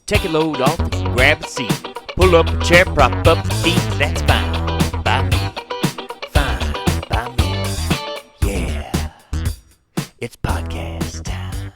take a load off and grab a seat. Pull up a chair, prop up your feet, that's fine by me. Fine by me. Yeah. It's podcast time.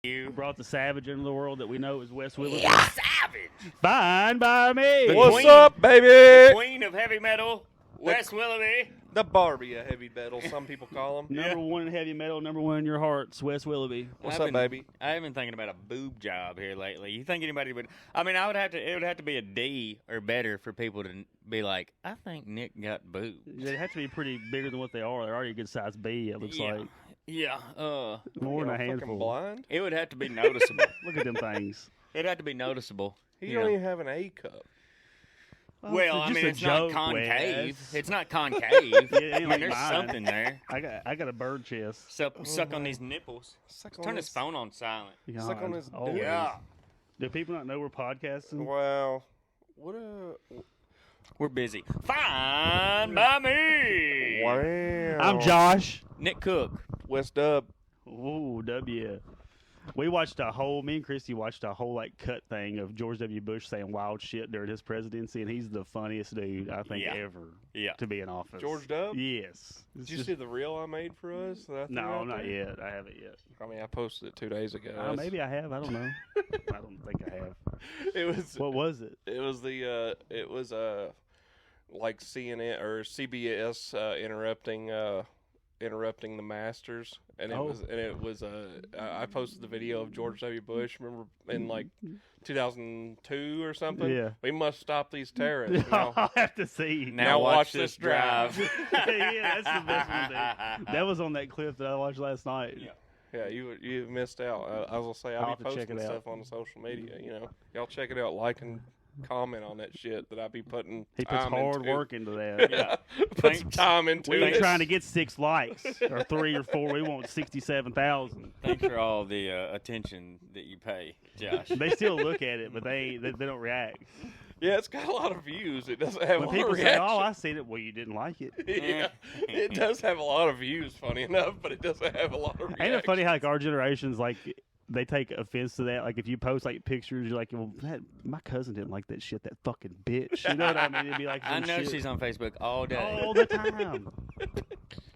You brought the savage into the world that we know as Wes Willis. Yeah, savage. Fine by me. What's up, baby? Queen of heavy metal, Wes Willoughby. The Barbie of heavy metal, some people call him. Number one in heavy metal, number one in your hearts, Wes Willoughby. What's up, baby? I've been thinking about a boob job here lately. You think anybody would? I mean, it would have to be a D or better for people to be like, I think Nick got boobs. They have to be pretty bigger than what they are. They're already a good size B, it looks like. Yeah. More than a fucking handful. blind? It would have to be noticeable. Look at them things. It'd have to be noticeable. He don't even have an A cup. Well, I just mean, a it's joke, not concave. Wes. It's not concave. Yeah, it ain't I mean, like there's mine. something there. I got a bird chest. Suck on these nipples. Turn his phone on silent. Suck on his Always. dick. Yeah. Do people not know we're podcasting? Wow. We're busy. Fine by me. Wow. I'm Josh. Nick Cook. West Dub. Ooh, W. We watched me and Christy watched a whole cut thing of George W. Bush saying wild shit during his presidency, and he's the funniest dude I think ever to be in office. George Dub? Yes. Did you see the reel I made for us? No, not yet. I haven't yet. I mean, I posted it 2 days ago. Maybe I have. I don't know. I don't think I have. It was. What was it? It was like CNN or CBS interrupting the Masters, and it was I posted the video of George W. Bush. Remember in 2002 or something? Yeah. We must stop these terrorists. Now, I'll have to see. Now watch this drive. Yeah, that's the best one. Dude. That was on that clip that I watched last night. Yeah, you missed out. I was gonna say I'll I'll have be to check posting it out. stuff on the social media. Y'all check it out, like and comment on that shit that I be putting. He puts time hard into. work into that. Yeah, put some time into We ain't it. trying to get 6 likes or 3 or 4. We want 67,000. Thanks for all the attention that you pay, Josh. They still look at it, but they don't react. Yeah, it's got a lot of views. It doesn't have When a lot people of say, reaction. "Oh, I seen it," well, you didn't like it. Yeah, it does have a lot of views, funny enough, but it doesn't have a lot of reaction. Ain't it funny how our generation's they take offense to that? Like if you post pictures, you're like, "Well, my cousin didn't like that shit. That fucking bitch." You know what I mean? It'd be like I some know shit she's on Facebook all day. all the time.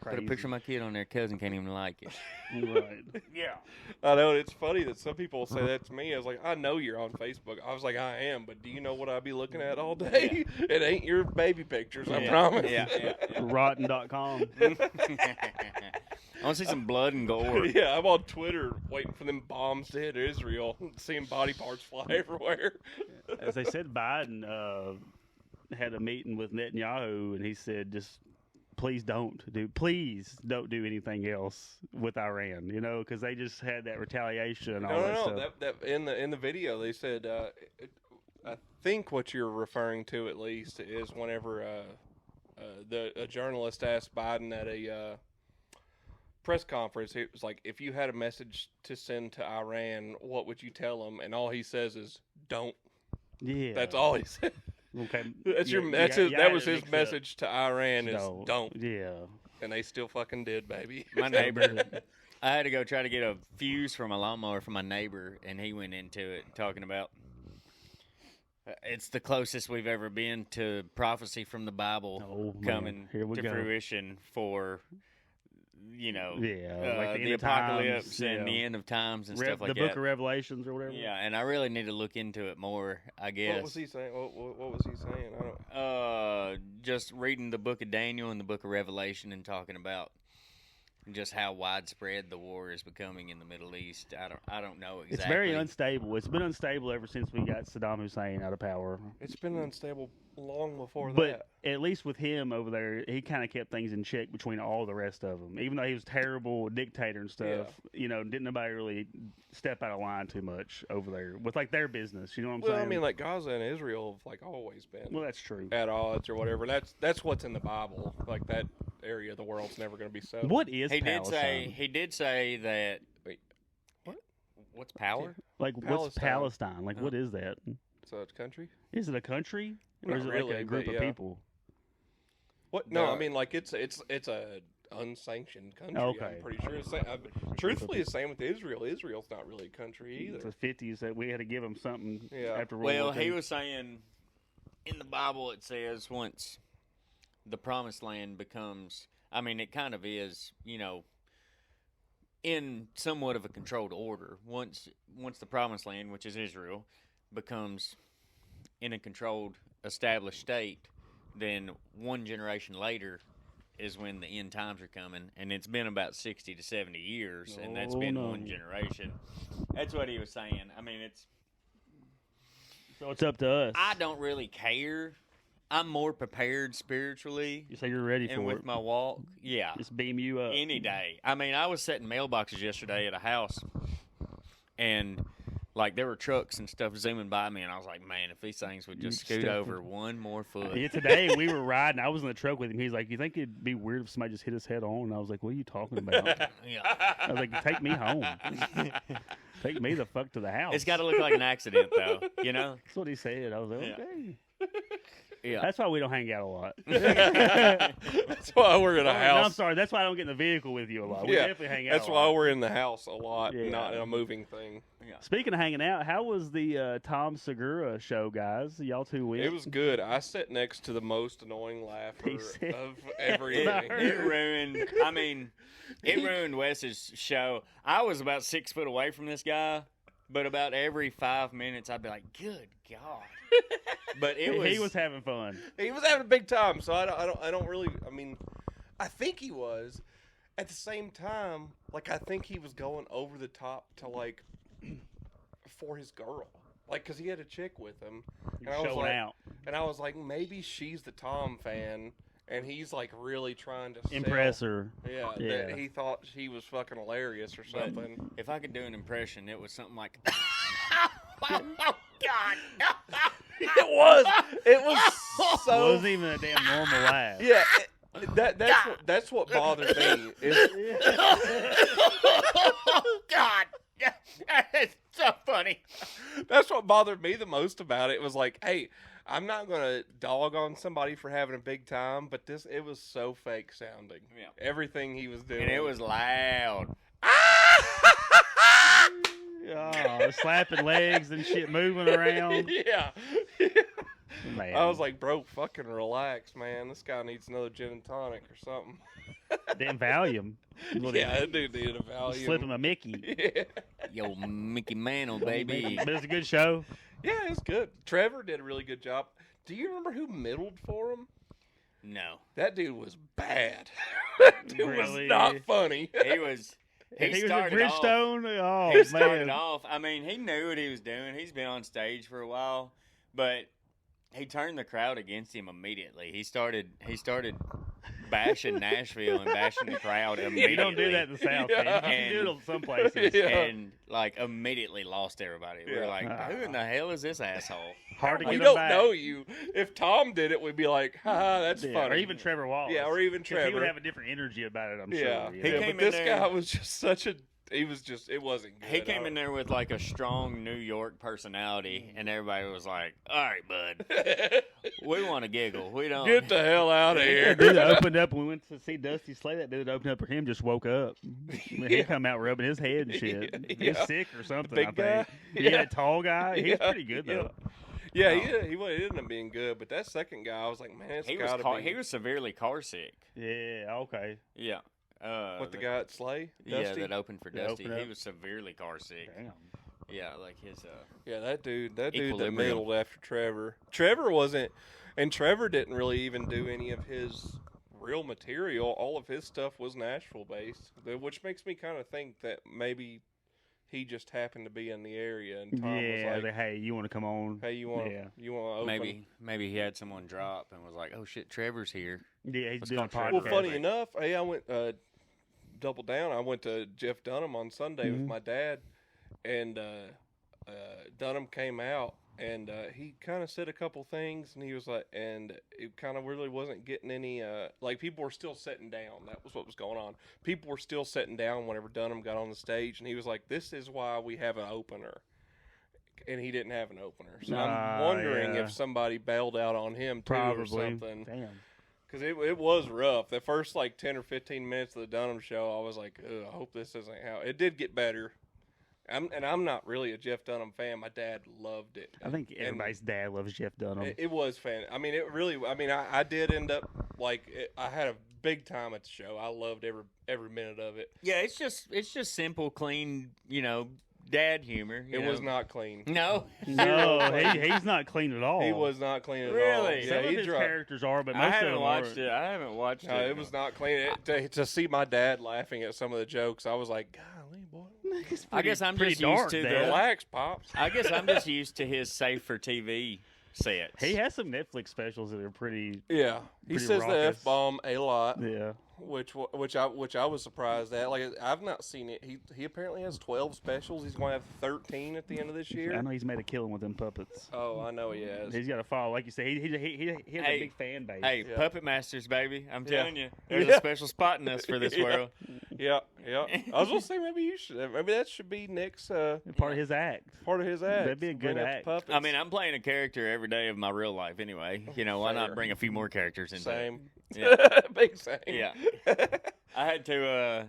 Put a picture of my kid on there. Cousin can't even like it. Right. Yeah. I know, it's funny that some people say that to me. I was like, I know you're on Facebook. I was like, I am, but do you know what I be looking at all day? It ain't your baby pictures, I promise. Yeah. Rotten.com. I want to see some blood and gore. Yeah, I'm on Twitter waiting for them bombs to hit Israel, seeing body parts fly everywhere. As they said, Biden had a meeting with Netanyahu, and he said, "Just please don't do anything else with Iran." Because they just had that retaliation and all that stuff. That in the video they said, I think what you're referring to at least is whenever a journalist asked Biden at a press conference, it was like, if you had a message to send to Iran, what would you tell them? And all he says is, "Don't." Yeah, That's all he said. okay. That was his message to Iran is don't. Yeah, And they still fucking did, baby. My neighbor, I had to go try to get a fuse from a lawnmower from my neighbor, and he went into it talking about it's the closest we've ever been to prophecy from the Bible coming to fruition for, the apocalypse and the end of times and stuff like that. The Book of Revelations or whatever. Yeah, and I really need to look into it more, I guess. What was he saying? What was he saying? I don't. Just reading the Book of Daniel and the Book of Revelation and talking about just how widespread the war is becoming in the Middle East. I don't know exactly. It's very unstable. It's been unstable ever since we got Saddam Hussein out of power. It's been unstable long before but at least with him over there, he kind of kept things in check between all the rest of them. Even though he was terrible dictator and stuff, didn't nobody really step out of line too much over there with their business. You know what I'm saying? Well, I mean, Gaza and Israel have always been. Well, that's true. At odds or whatever. That's what's in the Bible. That area of the world's never going to be settled. What is Palestine? He did say that. Wait, what? What's power? What's Palestine? What is that? So it's a country? Is it a country? Or Not is it really, a group of people? What? No, I mean, it's a unsanctioned country. Okay. I'm pretty sure. Truthfully, it's the same with Israel. Israel's not really a country either. The 50s that we had to give them something Yeah. after World Well, War II. he was saying in the Bible it says once the promised land becomes, I mean, it kind of is, you know, in somewhat of a controlled order. Once the promised land, which is Israel, becomes in a controlled, established state, then one generation later is when the end times are coming, and it's been about 60 to 70 years, and that's been one generation. That's what he was saying. I mean, So it's up to us. I don't really care. I'm more prepared spiritually, You say you're ready and for with it. my walk, yeah, Just beam you up. any day. I mean, I was setting mailboxes yesterday at a house, and like there were trucks and stuff zooming by me, and I was like, man, if these things would just scoot step over one more foot. Yeah, today we were riding. I was in the truck with him. He's like, "You think it'd be weird if somebody just hit his head on?" And I was like, "What are you talking about?" Yeah. I was like, "Take me home. Take me the fuck to the house." It's got to look like an accident, though, you know? That's what he said. I was like, Yeah. "Okay." Yeah. That's why we don't hang out a lot. That's why we're in a No, house. I'm sorry. That's why I don't get in the vehicle with you a lot. We Yeah, definitely hang out. That's a why lot. we're in the house a lot, Yeah. not in a moving thing. Speaking of hanging out, how was the Tom Segura show, guys? Y'all two went. It was good. I sat next to the most annoying laugher He said- of everything. It ruined, I mean, it ruined Wes's show. I was about 6 foot away from this guy, but about every 5 minutes I'd be like, good God. But He was having fun. He was having a big time, so I don't really. I mean, I think he was. At the same time, like I think he was going over the top to like for his girl, like because he had a chick with him, and I was Showing like, out. and I was like, maybe she's the Tom fan, and he's like really trying to Impress sell, her. Yeah, Yeah. that he thought she was fucking hilarious or But something. if I could do an impression, it was something like, oh, God. It was so. Wasn't even a damn normal laugh. Yeah, that's what bothered me. Is, Oh, God. It's so funny. That's what bothered me the most about it. It was like, hey, I'm not gonna dog on somebody for having a big time, but it was so fake sounding. Yeah. Everything he was doing, And it was loud. Oh, slapping legs and shit, moving around. Yeah. Man. I was like, bro, fucking relax, man. This guy needs another gin and tonic or something. damn Valium. Yeah, that dude needed a Valium. Slip him a Mickey. Yeah. Yo, Mickey Mantle, baby. But it's a good show. Yeah, it's good. Trevor did a really good job. Do you remember who middled for him? No. That dude was bad. That dude Really? was not funny. He was... He was at started off- Bridgestone. Oh, He man. started off. I mean, he knew what he was doing. He's been on stage for a while, but he turned the crowd against him immediately. He started bashing Nashville and bashing the crowd immediately. You don't do that in the South, Yeah. man. You can do it in some places. Yeah. And like immediately lost everybody. We were Yeah. like, who in the hell is this asshole? Hard to We get him don't back. know you. If Tom did it, we'd be like, haha, that's Yeah, funny. or even Trevor Wallace. Yeah, or even 'Cause He Trevor. would have a different energy about it, I'm Yeah. sure. you He know? came But in this there- guy was just such a. He was just. It wasn't good. He came in there with like a strong New York personality, and everybody was like, all right, bud, there. we want to giggle. We don't. Get the hell out of here. That dude that opened up when we went to see Dusty Slay. That dude that opened up for him just woke up. He come out rubbing his head and shit. He was Yeah. sick or something. big I think. guy? Yeah, Yeah. that tall guy. He's Yeah. pretty good though. Yeah, he ended up being good, but that second guy, I was like, man, it's He was gotta be. he was severely car sick. Yeah. Okay. Yeah. What the guy at Slay? Yeah, Dusty? that opened for That Dusty. opened He up. was severely car sick. Damn. Yeah, like his. Yeah, that dude that Equilibrium. middled after Trevor. Trevor wasn't, and Trevor didn't really even do any of his real material. All of his stuff was Nashville based, which makes me kind of think that maybe he just happened to be in the area, and Tom Yeah. was like, Hey, you want to come on? "Hey, you want Yeah. to open?" Maybe he had someone drop and was like, oh shit, Trevor's here. Yeah, he's Let's doing a call podcast. Trevor. Well, funny enough, hey, I went double down. I went to Jeff Dunham on Sunday with Mhm. my dad, and Dunham came out, and he kind of said a couple things, and he was like, and it kind of really wasn't getting any, like people were still sitting down. That was what was going on. People were still sitting down whenever Dunham got on the stage, and he was like, this is why we have an opener. And he didn't have an opener. So I'm wondering yeah. if somebody bailed out on him too or Probably. something. Damn. Because it was rough. The first, 10 or 15 minutes of the Dunham show, I was like, ugh, I hope this isn't how... It did get better. I'm not really a Jeff Dunham fan. My dad loved it. I think everybody's dad loves Jeff Dunham. It was fan. I mean, it really... I mean, I did end up, I had a big time at the show. I loved every minute of it. Yeah, it's just simple, clean, dad humor. It was not clean. No. No, he's not clean at all. He was not clean at all. Really? Some of his characters are, but most I of haven't them watched aren't. it. I haven't watched No, it. it was not clean. To see my dad laughing at some of the jokes, I was like, golly, boy. I guess I'm pretty just used dark, to Dad. Relax, Pops. I guess I'm just used to his safe for TV sets. He has some Netflix specials that are pretty. Yeah. He Pretty says the raucous. F-bomb a lot. Yeah. Which I was surprised at. I've not seen it. He apparently has 12 specials. He's going to have 13 at the end of this I year. know he's made a killing with them puppets. Oh, I know he has. He's got to follow, like you say. He has Hey. a big fan base. Hey, Yeah. Puppet Masters, baby. I'm Yeah. telling you. There's Yeah. a special spot in us for this Yeah. world. Yeah. I was gonna say maybe that should be Nick's Part of his act. part of his act. That'd be a good Bring out the act. puppets. I mean, I'm playing a character every day of my real life anyway. Why not Fair. bring a few more characters into it? Same. Yeah. Big same. Yeah. I had to,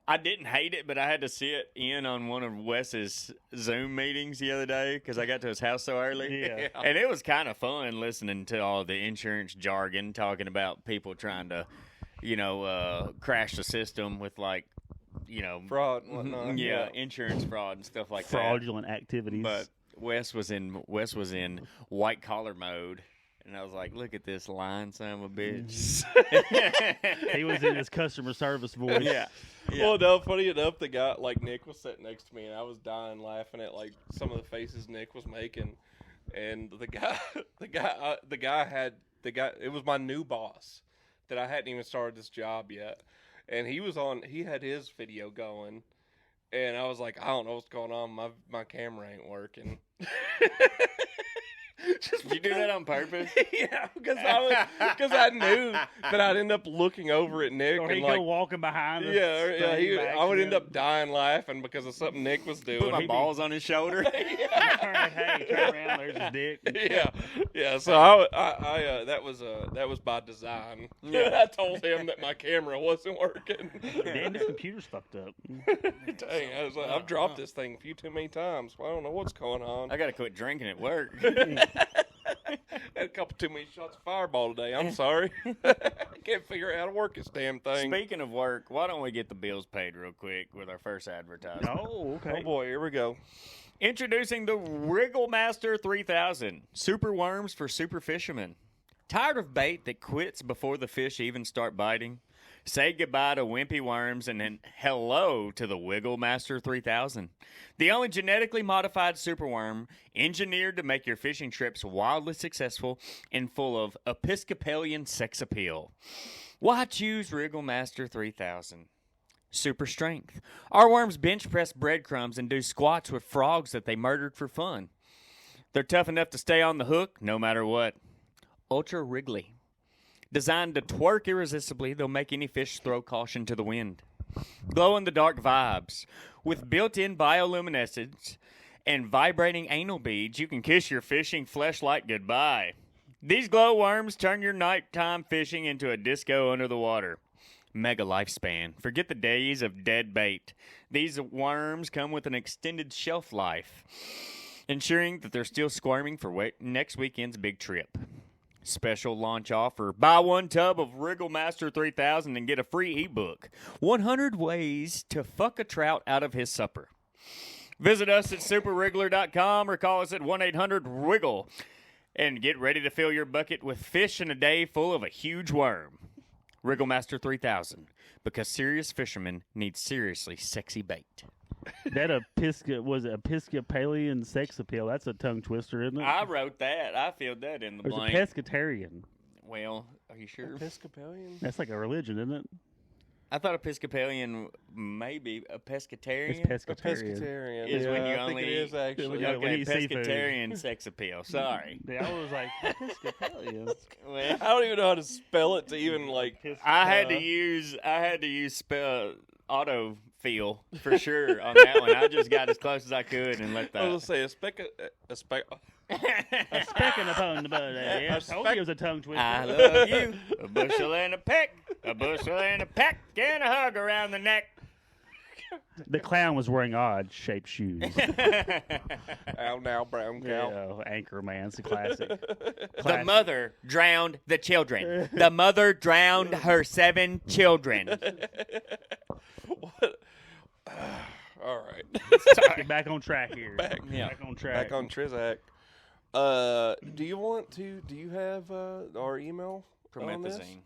I didn't hate it, but I had to sit in on one of Wes's Zoom meetings the other day because I got to his house so early. Yeah. And it was kind of fun listening to all the insurance jargon, talking about people trying to, crash the system with Fraud and whatnot. yeah, insurance fraud and stuff like Fraudulent activities. that. But Wes was in white collar mode. And I was like, look at this line, son of a bitch. He was in his customer service voice. Yeah. Well, no, funny enough, the guy, Nick was sitting next to me, and I was dying laughing at, some of the faces Nick was making. And the guy, it was my new boss that I hadn't even started this job yet. And he had his video going. And I was like, I don't know what's going on. My camera ain't working. Did you do that on purpose? Yeah, because I knew that I'd end up looking over at Nick Or and he'd go walking behind us. I would end up dying laughing because of something Nick was doing. Put my balls on his shoulder. Hey, turn around, there's his dick. Yeah. So that was by design. Yeah. I told him that my camera wasn't working. Damn, his computer's fucked up. Dang, I was like, I've dropped this thing a few too many times. I don't know what's going on. I got to quit drinking at work. Had a couple too many shots of Fireball today. I'm sorry. I can't figure out how to work this damn thing. Speaking of work, why don't we get the bills paid real quick with our first advertisement? Oh, okay. Oh boy, here we go. Introducing the Wriggle Master 3000. Super worms for super fishermen. Tired of bait that quits before the fish even start biting? Say goodbye to wimpy worms and then hello to the Wiggle Master 3000. The only genetically modified superworm engineered to make your fishing trips wildly successful and full of Episcopalian sex appeal. Why choose Wriggle Master 3000? Super strength. Our worms bench press breadcrumbs and do squats with frogs that they murdered for fun. They're tough enough to stay on the hook no matter what. Ultra wriggly. Designed to twerk irresistibly, they'll make any fish throw caution to the wind. Glow-in-the-dark vibes. With built-in bioluminescence and vibrating anal beads, you can kiss your fishing fleshlight goodbye. These glowworms turn your nighttime fishing into a disco under the water. Mega lifespan. Forget the days of dead bait. These worms come with an extended shelf life, ensuring that they're still squirming for next weekend's big trip. Special launch offer. Buy one tub of Wriggle Master 3000 and get a free ebook. 100 ways to fuck a trout out of his supper. Visit us at superwriggler.com or call us at 1-800-WIGGLE and get ready to fill your bucket with fish in a day full of a huge worm. Wriggle Master 3000, because serious fishermen need seriously sexy bait. That was Episcopalian sex appeal. That's a tongue twister, isn't it? I wrote that. I filled that in the There's blank. a pescatarian. Well, are you sure? Episcopalian? That's like a religion, isn't it? I thought Episcopalian maybe a pescatarian. It's pescatarian. Pescatarian. Is when you I think only it is actually. Yeah, when Okay, you eat seafood. pescatarian sex appeal. Sorry. Yeah, I was like, Episcopalian. Well, I don't even know how to spell it to even I had to use autofill for sure on that one. I just got as close as I could and let I was the gonna say A specking upon the butt. Yeah, I told you it was a tongue twister. I love you. A bushel and a peck. A bushel and a peck. And a hug around the neck. The clown was wearing odd-shaped shoes. Ow now, brown cow. Yeah, Anchorman. It's a classic. The mother drowned the children. The mother drowned her 7 children. What? All right. Get back on track here. Back on track. Back on Trizak. Do you have our email on this? Promethazine.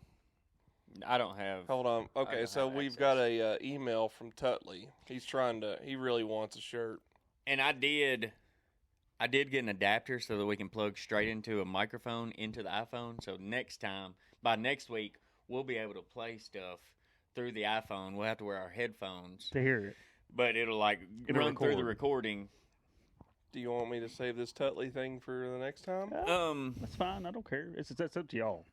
I don't have. Hold on. Okay, don't so have we've access. got a email from Utley. He really wants a shirt. And I did get an adapter so that we can plug straight into a microphone into the iPhone. So by next week, we'll be able to play stuff through the iPhone. We'll have to wear our headphones, To hear it. but it'll run through the recording. Do you want me to save this Utley thing for the next time? That's fine. I don't care. That's up to y'all.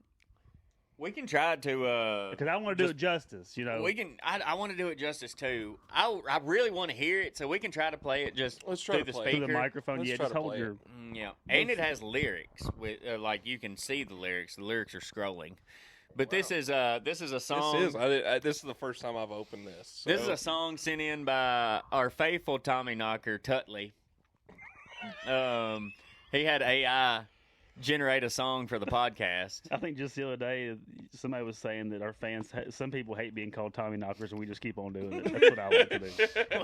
We can try to. Because I want to do it justice, you know. We can. I want to do it justice too. I really want to hear it, so we can try to play it just Let's try through to the play it. speaker. Through the microphone. Let's Yeah, try just to hold play your... it. Yeah, and it has lyrics with like you can see the lyrics. The lyrics are scrolling. But this is a song. This is the first time I've opened this. This is so- a song sent in by our faithful Tommy Knocker Utley. He had AI generate a song for the podcast. I think just the other day, somebody was saying that our fans, some people hate being called Tommy Knockers, and we just keep on doing it. That's what I like to do.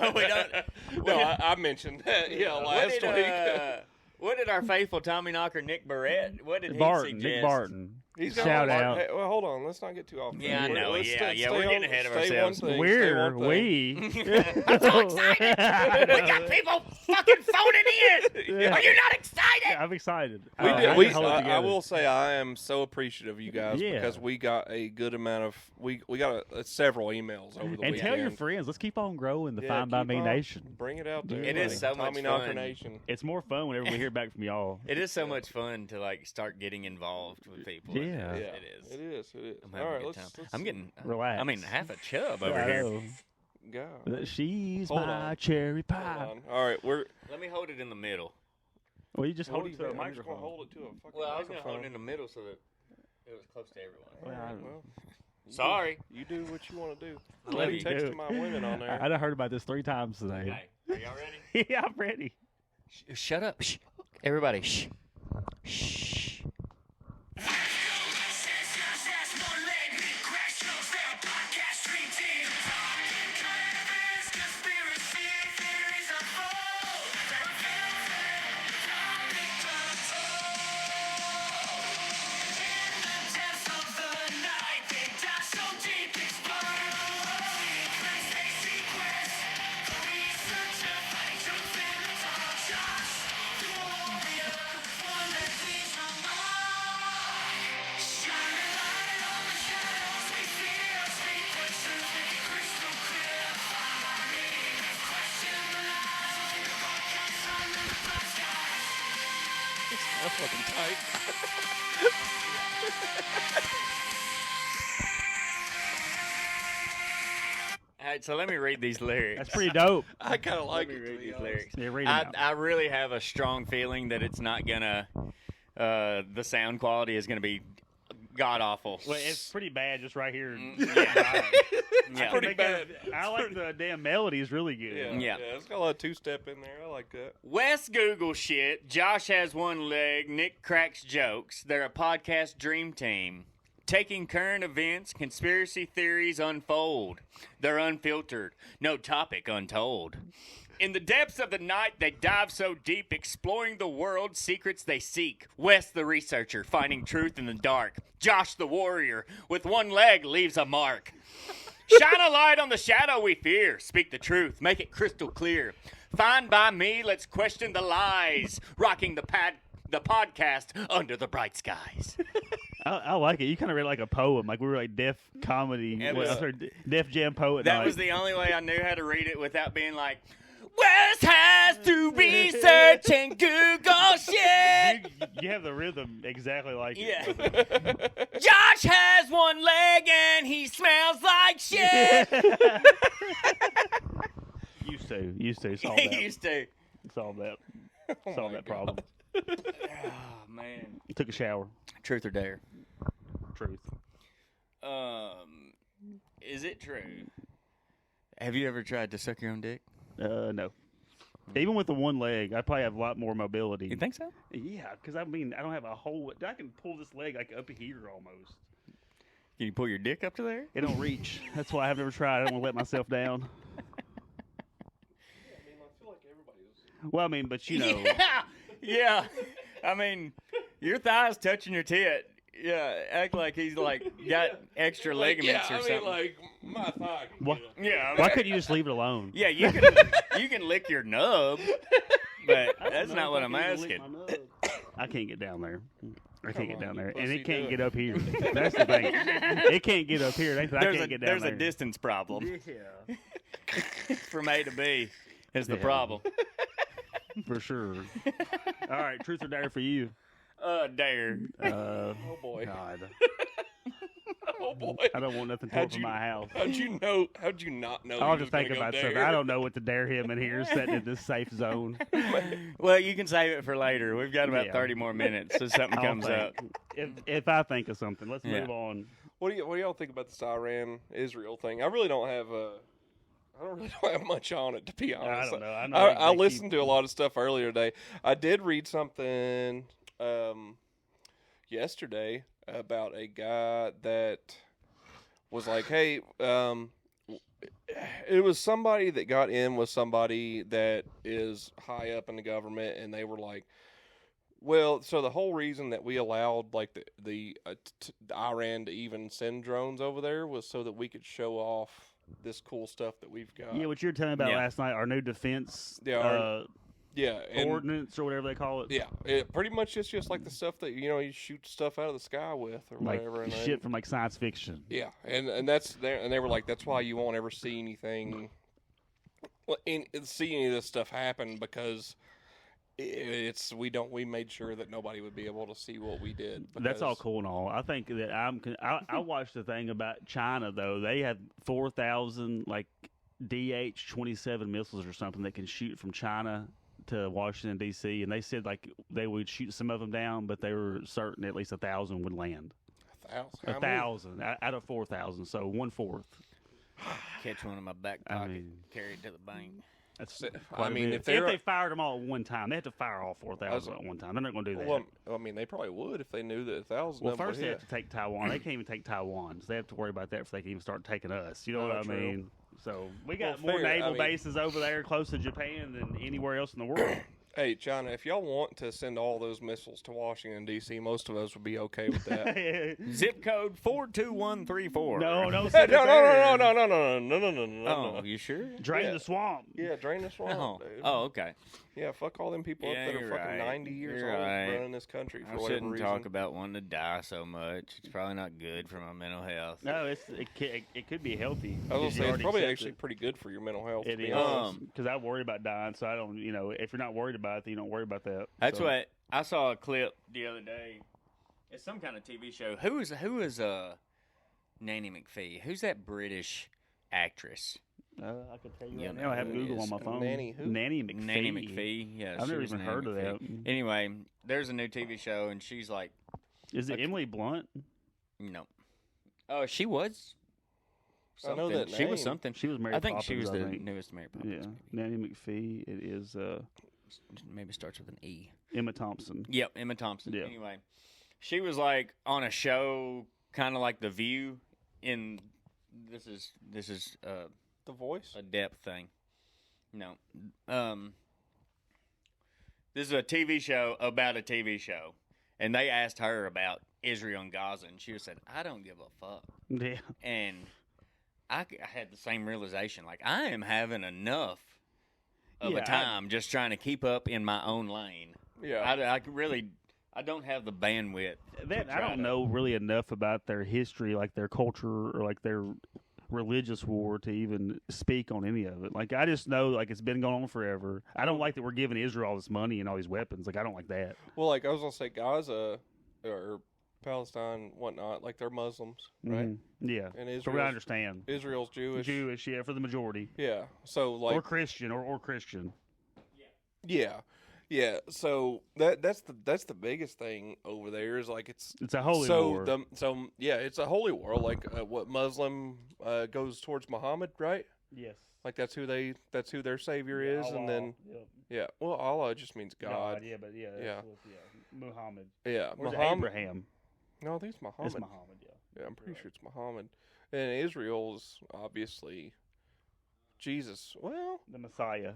Well, we don't. No, I mentioned that. Yeah, last week. What did our faithful Tommy Knocker Nick Barrett? What did he Barton, suggest? Nick Barton. He's got Shout a lot- out. Hey, well, hold on. Let's not get too off. Yeah, I track. know. Let's Yeah, stay we're on- getting ahead of stay ourselves. one thing, stay We're, one thing. we. I'm so excited! We got people fucking phoning in! Yeah. Are you not excited? I'm excited. We I did, can we, hold it I together. will say I am so appreciative of you guys Yeah. because we got a good amount of we got several emails over the And weekend. tell your friends. Let's keep on growing the Yeah, Find by keep Me on. Nation. Bring it out there. It is buddy. so much Tommy Knocker fun. Nation. It's more fun whenever we hear back from y'all. It is so much fun to like start getting involved with people. Yeah. Yeah, It is. It is. It is. I'm All having right, a let's, good time. let's I'm getting. Relax. I mean, half a chub over I here. know. go. That She's Hold my on. cherry Hold pie. on. All right, we're. Let me hold it in the middle. Well, you just hold what it do to you a think? I'm just gonna microphone. hold it to a fucking Well, I was gonna microphone. hold it in the middle so that it was close to everyone. Well, I don't know. Well, Sorry. you do what you want to do. I I'm love already you. texting my women on there. I done heard about this 3 times today. Okay. Are y'all ready? Yeah, I'm ready. Shut up. Shh. Everybody. Shh. Shh. That's fucking tight. All right, so let me read these lyrics. That's pretty dope. I kind of like Let it. me to read be these honest. lyrics. Yeah, read 'em out. I really have a strong feeling that it's not gonna. The sound quality is gonna be god awful. Well, it's pretty bad just right here. Yeah. Yeah. pretty bad. I like the damn melody is really good. Yeah, Yeah. yeah. It's got a lot of two-step in there. I like that. Wes Google shit. Josh has one leg. Nick cracks jokes. They're a podcast dream team. Taking current events, conspiracy theories unfold. They're unfiltered. No topic untold. In the depths of the night, they dive so deep, exploring the world's secrets they seek. Wes the researcher, finding truth in the dark. Josh the warrior, with one leg, leaves a mark. Shine a light on the shadow we fear. Speak the truth, make it crystal clear. Fine by me, let's question the lies. Rocking the podcast under the bright skies. I like it. You kind of read like a poem. Like we were like Def Comedy. It what, was- I heard Def Jam Poet That Night. was the only way I knew how to read it without being like, Wes has to research and Google shit. You have the rhythm exactly like it. Yeah. Josh has one leg and he smells like shit. Used to. Solve He that. used to. Solve that. Solve that problem. Oh man. Took a shower. Truth or dare? Truth. Is it true? Have you ever tried to suck your own dick? No. Even with the one leg, I probably have a lot more mobility. You think so? Yeah, because I mean, I don't have a whole. I can pull this leg like up here almost. Can you pull your dick up to there? It don't reach. That's why I've never tried. I don't want to let myself down. Well, I mean, but you know. Yeah. I mean, your thigh's touching your tit. Yeah, act like he's like got extra ligaments or something. like my thigh. Why, Yeah. why couldn't you just leave it alone? Yeah, you can lick your nub, but that's not what I'm asking. I can't get down there. I can't get down there, and pussy, it can't do get up here. That's the thing. It can't get up here. I can't get down There's there. a distance problem Yeah, from A to B is the Yeah. problem. for sure. All right, truth or dare for you? Dare. Oh boy. God, Oh boy. I don't want nothing How'd torn from you- my house. How'd you know? How'd you not know? I'll he just was think gonna go about something. dare? I don't know what to dare him in here, sitting in this safe zone. Well, you can save it for later. We've got about Yeah. 30 more minutes, so something I'll comes up. think. If I think of something, let's Yeah. move on. What do y'all think about this Iran-Israel thing? I really don't have I don't really don't have much on it, to be honest. don't know. I know I they listened keep- to a lot of stuff earlier today. I did read something yesterday about a guy that was like, "Hey, it was somebody that got in with somebody that is high up in the government, and they were like." Well, so the whole reason that we allowed like the Iran to even send drones over there was so that we could show off this cool stuff that we've got. Yeah, what you were telling me about Yeah. last night, our new defense Yeah, yeah, and ordinance or whatever they call it. yeah, it pretty much is just like the stuff that you shoot stuff out of the sky with or Like whatever. And shit from like science fiction. yeah, and that's there, and they were like, that's why you won't ever see anything, see any of this stuff happen because. We made sure that nobody would be able to see what we did. That's all because- cool and all. I think that I watched the thing about China though. They had 4,000 like DH-27 missiles or something that can shoot from China to Washington D.C. and they said like they would shoot some of them down, but they were certain at least 1,000 would land. 1,000. How many? 1,000 out of 4,000, so 1/4. Catch one in my back I pocket, mean- carry it to the bank. That's I quite a mean, bit. if they're- they fired them all at one time, they have to fire all 4,000 at one time. They're not going to do that. Well, I mean, they probably would if they knew that 1,000. Well, of them first would they hit. have to take Taiwan. They can't even take Taiwan, so they have to worry about that before they can even start taking us. You know Oh, what I true. mean? So we got Well, more fair. I naval mean- bases over there close to Japan than anywhere else in the world. Hey, China, if y'all want to send all those missiles to Washington, D.C., most of us would be okay with that. Zip code 42134. no, no, send it no, there. no. Oh, you sure? Drain Yeah. the swamp. Yeah, drain the swamp, Oh, dude. oh, okay. Yeah, fuck all them people Yeah, up that are you're fucking right. 90 years You're old right. running this country for I whatever shouldn't reason. talk about wanting to die so much. It's probably not good for my mental health. No, it could be healthy. I was because gonna you say it's already probably accept actually it. pretty good for your mental health. It to be is honest. because I worry about dying, so I don't. If you're not worried about it, then you don't worry about that. That's So, what I saw a clip the other day. It's some kind of TV show. Who is Nanny McPhee? Who's that British actress? I can tell you Yeah, right now. I have who Google is on my phone. Nanny who? Nanny McPhee. Nanny McPhee. Yeah, I've she never was even Nanny heard of McPhee. that. Anyway, there's a new TV show, and she's like, Is it Okay. Emily Blunt? no. Oh, she was. I know Something. that She was name. something. She was Mary I think Poppins, she was the I think. newest Mary Poppins. Yeah, maybe. Nanny McPhee. It is Maybe starts with an E. Emma Thompson. Yep, Emma Thompson. Yeah. Anyway, she was like on a show, kind of like The View. In this is The Voice? a depth thing. No, this is a TV show about a TV show, and they asked her about Israel and Gaza, and she said, "I don't give a fuck." Yeah. And I had the same realization. Like, I am having enough of Yeah, a time just trying to keep up in my own lane. Yeah. I don't have the bandwidth. That to I try don't to- know really enough about their history, like their culture or like their religious war, to even speak on any of it. Like I just know like it's been going on forever. I don't like that we're giving Israel all this money and all these weapons. Like I don't like that. Well, like I was gonna say, Gaza or Palestine, whatnot, like they're Muslims, right? Mhm. Yeah. And From what I understand, Israel's Jewish. Jewish, yeah, for the majority, Yeah. So like, or Christian, or Christian. yeah, Yeah, so that's the biggest thing over there is like it's a holy war. It's a holy war. Like what Muslim goes towards Muhammad, right? Yes. Like that's who their savior is, Allah. and then Yep. well, Allah just means God. Yeah, but that's Muhammad. Yeah, Or is it Muhammad. Abraham? No, I think it's Muhammad. It's Muhammad. Yeah. Yeah, I'm pretty sure it's Muhammad. And Israel's obviously Jesus. Well, The Messiah.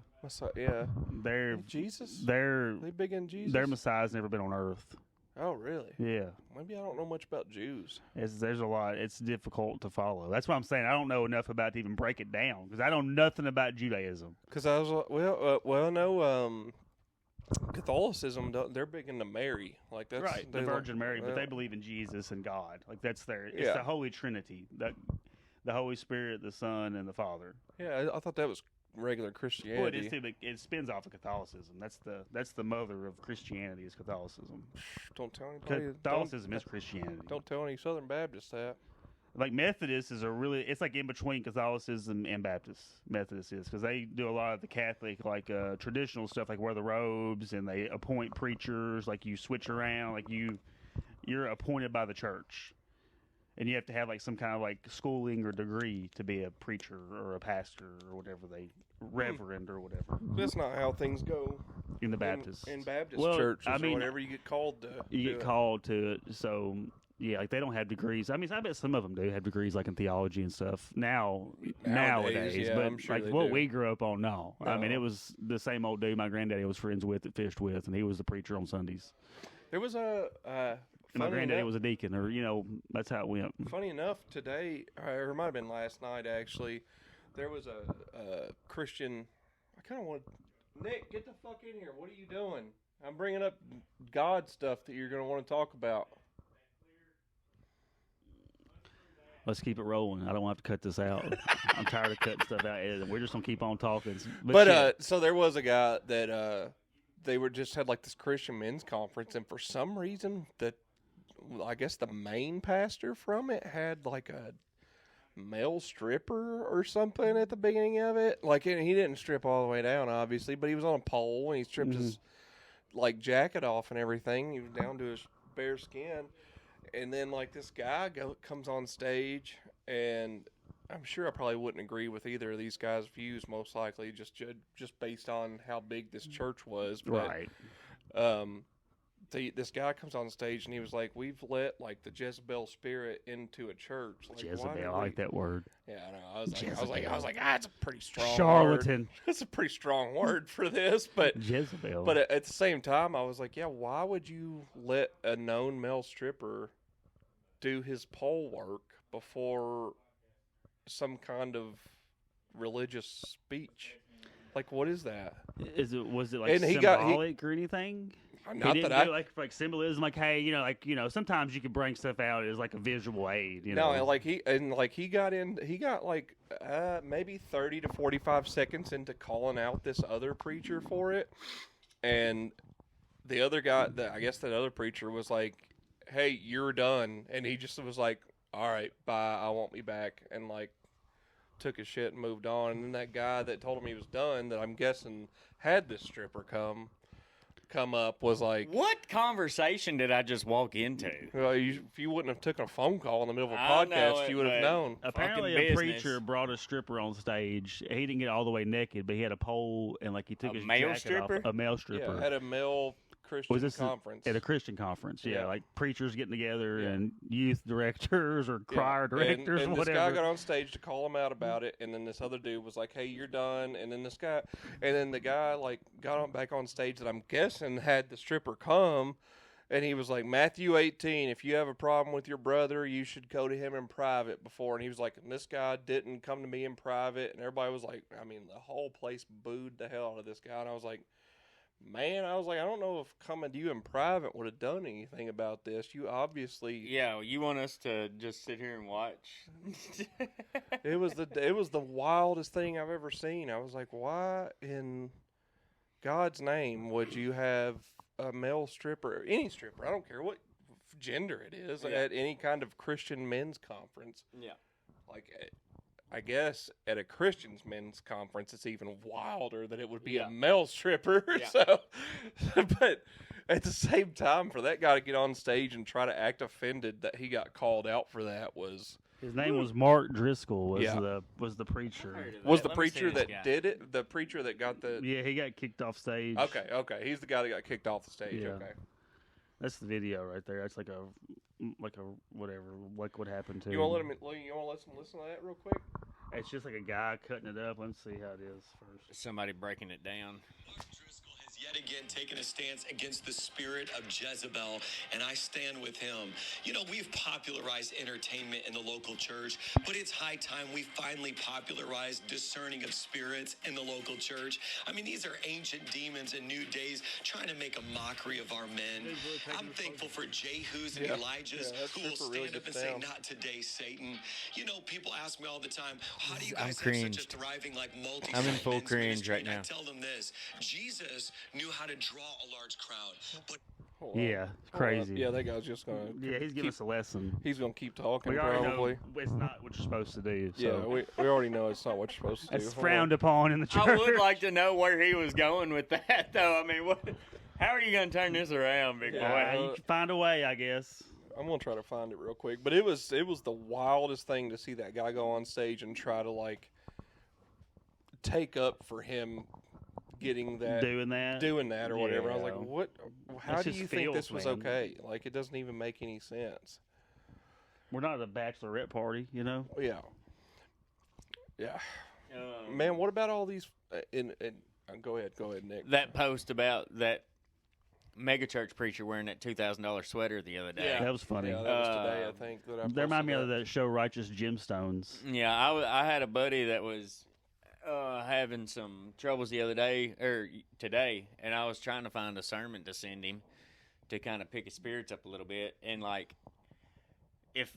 Yeah. They're Jesus. They big in Jesus. Their Messiah's never been on earth. Oh, really? Yeah. Maybe I don't know much about Jews. There's a lot. It's difficult to follow. That's what I'm saying. I don't know enough about to even break it down because I know nothing about Judaism. Because I was no, Catholicism, they're big into Mary. Like that's Right, the Virgin Mary, but yeah. they believe in Jesus and God. Like that's it's Yeah. the Holy Trinity. The Holy Spirit, the Son, and the Father. Yeah, I thought that was regular Christianity. Well, it is too, but it spins off of Catholicism. That's the mother of Christianity is Catholicism. Don't tell anybody. Catholicism is Christianity. Don't tell any Southern Baptists that. Like Methodist is it's like in between Catholicism and Baptist. Methodist is because they do a lot of the Catholic traditional stuff, like wear the robes and they appoint preachers. Like you switch around, like you're appointed by the church, and you have to have like some kind of like schooling or degree to be a preacher or a pastor or whatever reverend or whatever. That's not how things go In the Baptist. in Baptist Well, churches I mean, or whatever you get called to. You get called to it, so yeah, like they don't have degrees. I mean, I bet some of them do have degrees, like in theology and stuff. Nowadays, yeah, but I'm sure like they what do. we grew up on, no. I mean, No. it was the same old dude my granddaddy was friends with that fished with, and he was the preacher on Sundays. There was a. And my granddaddy was a deacon, or that's how it went. Funny enough, today, or it might have been last night actually, there was a Christian. I kind of want Nick, get the fuck in here. What are you doing? I'm bringing up God stuff that you're going to want to talk about. Let's keep it rolling. I don't want to have to cut this out. I'm tired of cutting stuff out. Editing. We're just gonna keep on talking. But so there was a guy that they were just had like this Christian men's conference, and for some reason I guess the main pastor from it had like a male stripper or something at the beginning of it. Like, and he didn't strip all the way down, obviously, but he was on a pole and he stripped his like jacket off and everything. He was down to his bare skin. And then, like, this guy comes on stage, and I'm sure I probably wouldn't agree with either of these guys' views, most likely, just based on how big this church was. But, right. This guy comes on stage, and he was like, "We've let, like, the Jezebel spirit into a church." Like, Jezebel, I like that word. Yeah, I know. I was like, that's a pretty strong charlatan. word. That's a pretty strong word for this, but Jezebel. But at the same time, I was like, yeah, why would you let a known male stripper do his pole work before some kind of religious speech? Like, what is that? Was it like And symbolic or anything? Not that I like symbolism, like hey, sometimes you can bring stuff out as like a visual aid. No, like he got like maybe 30 to 45 seconds into calling out this other preacher for it, and the other guy, I guess that other preacher was like, "Hey, you're done," and he just was like, "All right, bye, I won't be back," and like took his shit and moved on. And then that guy that told him he was done, that I'm guessing had this stripper come up, was like, What conversation did I just walk into? well, if you wouldn't have taken a phone call in the middle of a I know podcast, it, you would have but- known. Apparently, Fucking a business. preacher brought a stripper on stage. He didn't get all the way naked, but he had a pole and like he took A his male jacket stripper? off. A male stripper. Yeah, at a male Christian Was this conference. at a Christian conference? Yeah, Yeah. like preachers getting together Yeah. and youth directors or Yeah. choir directors, and whatever. this guy got on stage to call him out about it, and then this other dude was like, "Hey, you're done." And then the guy like got back on stage that I'm guessing had the stripper come, and he was like, "Matthew 18, if you have a problem with your brother, you should go to him in private before." And he was like, "And this guy didn't come to me in private," and everybody was like, I mean, the whole place booed the hell out of this guy, and I was like, man, I don't know if coming to you in private would have done anything about this. You obviously, Yeah, you want us to just sit here and watch? it was the wildest thing I've ever seen. I was like, why in God's name would you have a male stripper, any stripper, I don't care what gender it is, Yeah. at any kind of Christian men's conference? Yeah. Like, I guess at a Christian's men's conference, it's even wilder that it would be Yeah. a male stripper. Yeah. So, but at the same time, for that guy to get on stage and try to act offended that he got called out for that was His name was Mark Driscoll. Was Yeah. the preacher? was the Let me see preacher this that guy. did it. The preacher that got the. Yeah, he got kicked off stage. Okay. He's the guy that got kicked off the stage. Yeah. Okay. That's the video right there. That's like a whatever, like what happened to. You want to let him? You want to let him listen to that real quick? It's just like a guy cutting it up. Let's see how it is first. Somebody breaking it down. Mark Driscoll has yet again taken a stance against the spirit of Jezebel, and I stand with him. You know, we've popularized entertainment in the local church, but it's high time we finally popularize discerning of spirits in the local church. I mean, these are ancient demons in new days trying to make a mockery of our men. I'm thankful for Jehus and Yeah. Elijahs Yeah, that who will stripper really stand up and gets say, down. "Not today, Satan." You know, people ask me all the time, how do you I'm guys have such a cringed. thriving, like, multi I'm in full cringe right And I now. tell them this: Jesus knew how to draw a large crowd, but Hold on. Yeah, Hold on. crazy. Yeah, that guy's just gonna. Yeah, he's giving keep, us a lesson. He's gonna keep talking We already probably. know it's not what you're supposed to do. So. Yeah, we already know it's not what you're supposed to do. That's Hold frowned on. upon in the church. I would like to know where he was going with that, though. I mean, what? How are you going to turn this around, big boy? You can find a way, I guess. I'm gonna try to find it real quick, but it was the wildest thing to see that guy go on stage and try to like take up for him getting that Doing that. or whatever. I was Yeah. like, what? How That's do just you think feels, this was man. okay? Like, it doesn't even make any sense. We're not at a bachelorette party, you know. Yeah, yeah, man. What about all these? Go ahead, Nick. That post about that megachurch preacher wearing that $2,000 sweater the other day. Yeah. That was funny. Yeah, that was today, I think. They remind me of that show, Righteous Gemstones. Yeah, I had a buddy that was having some troubles the other day or today, and I was trying to find a sermon to send him to kind of pick his spirits up a little bit. And like, if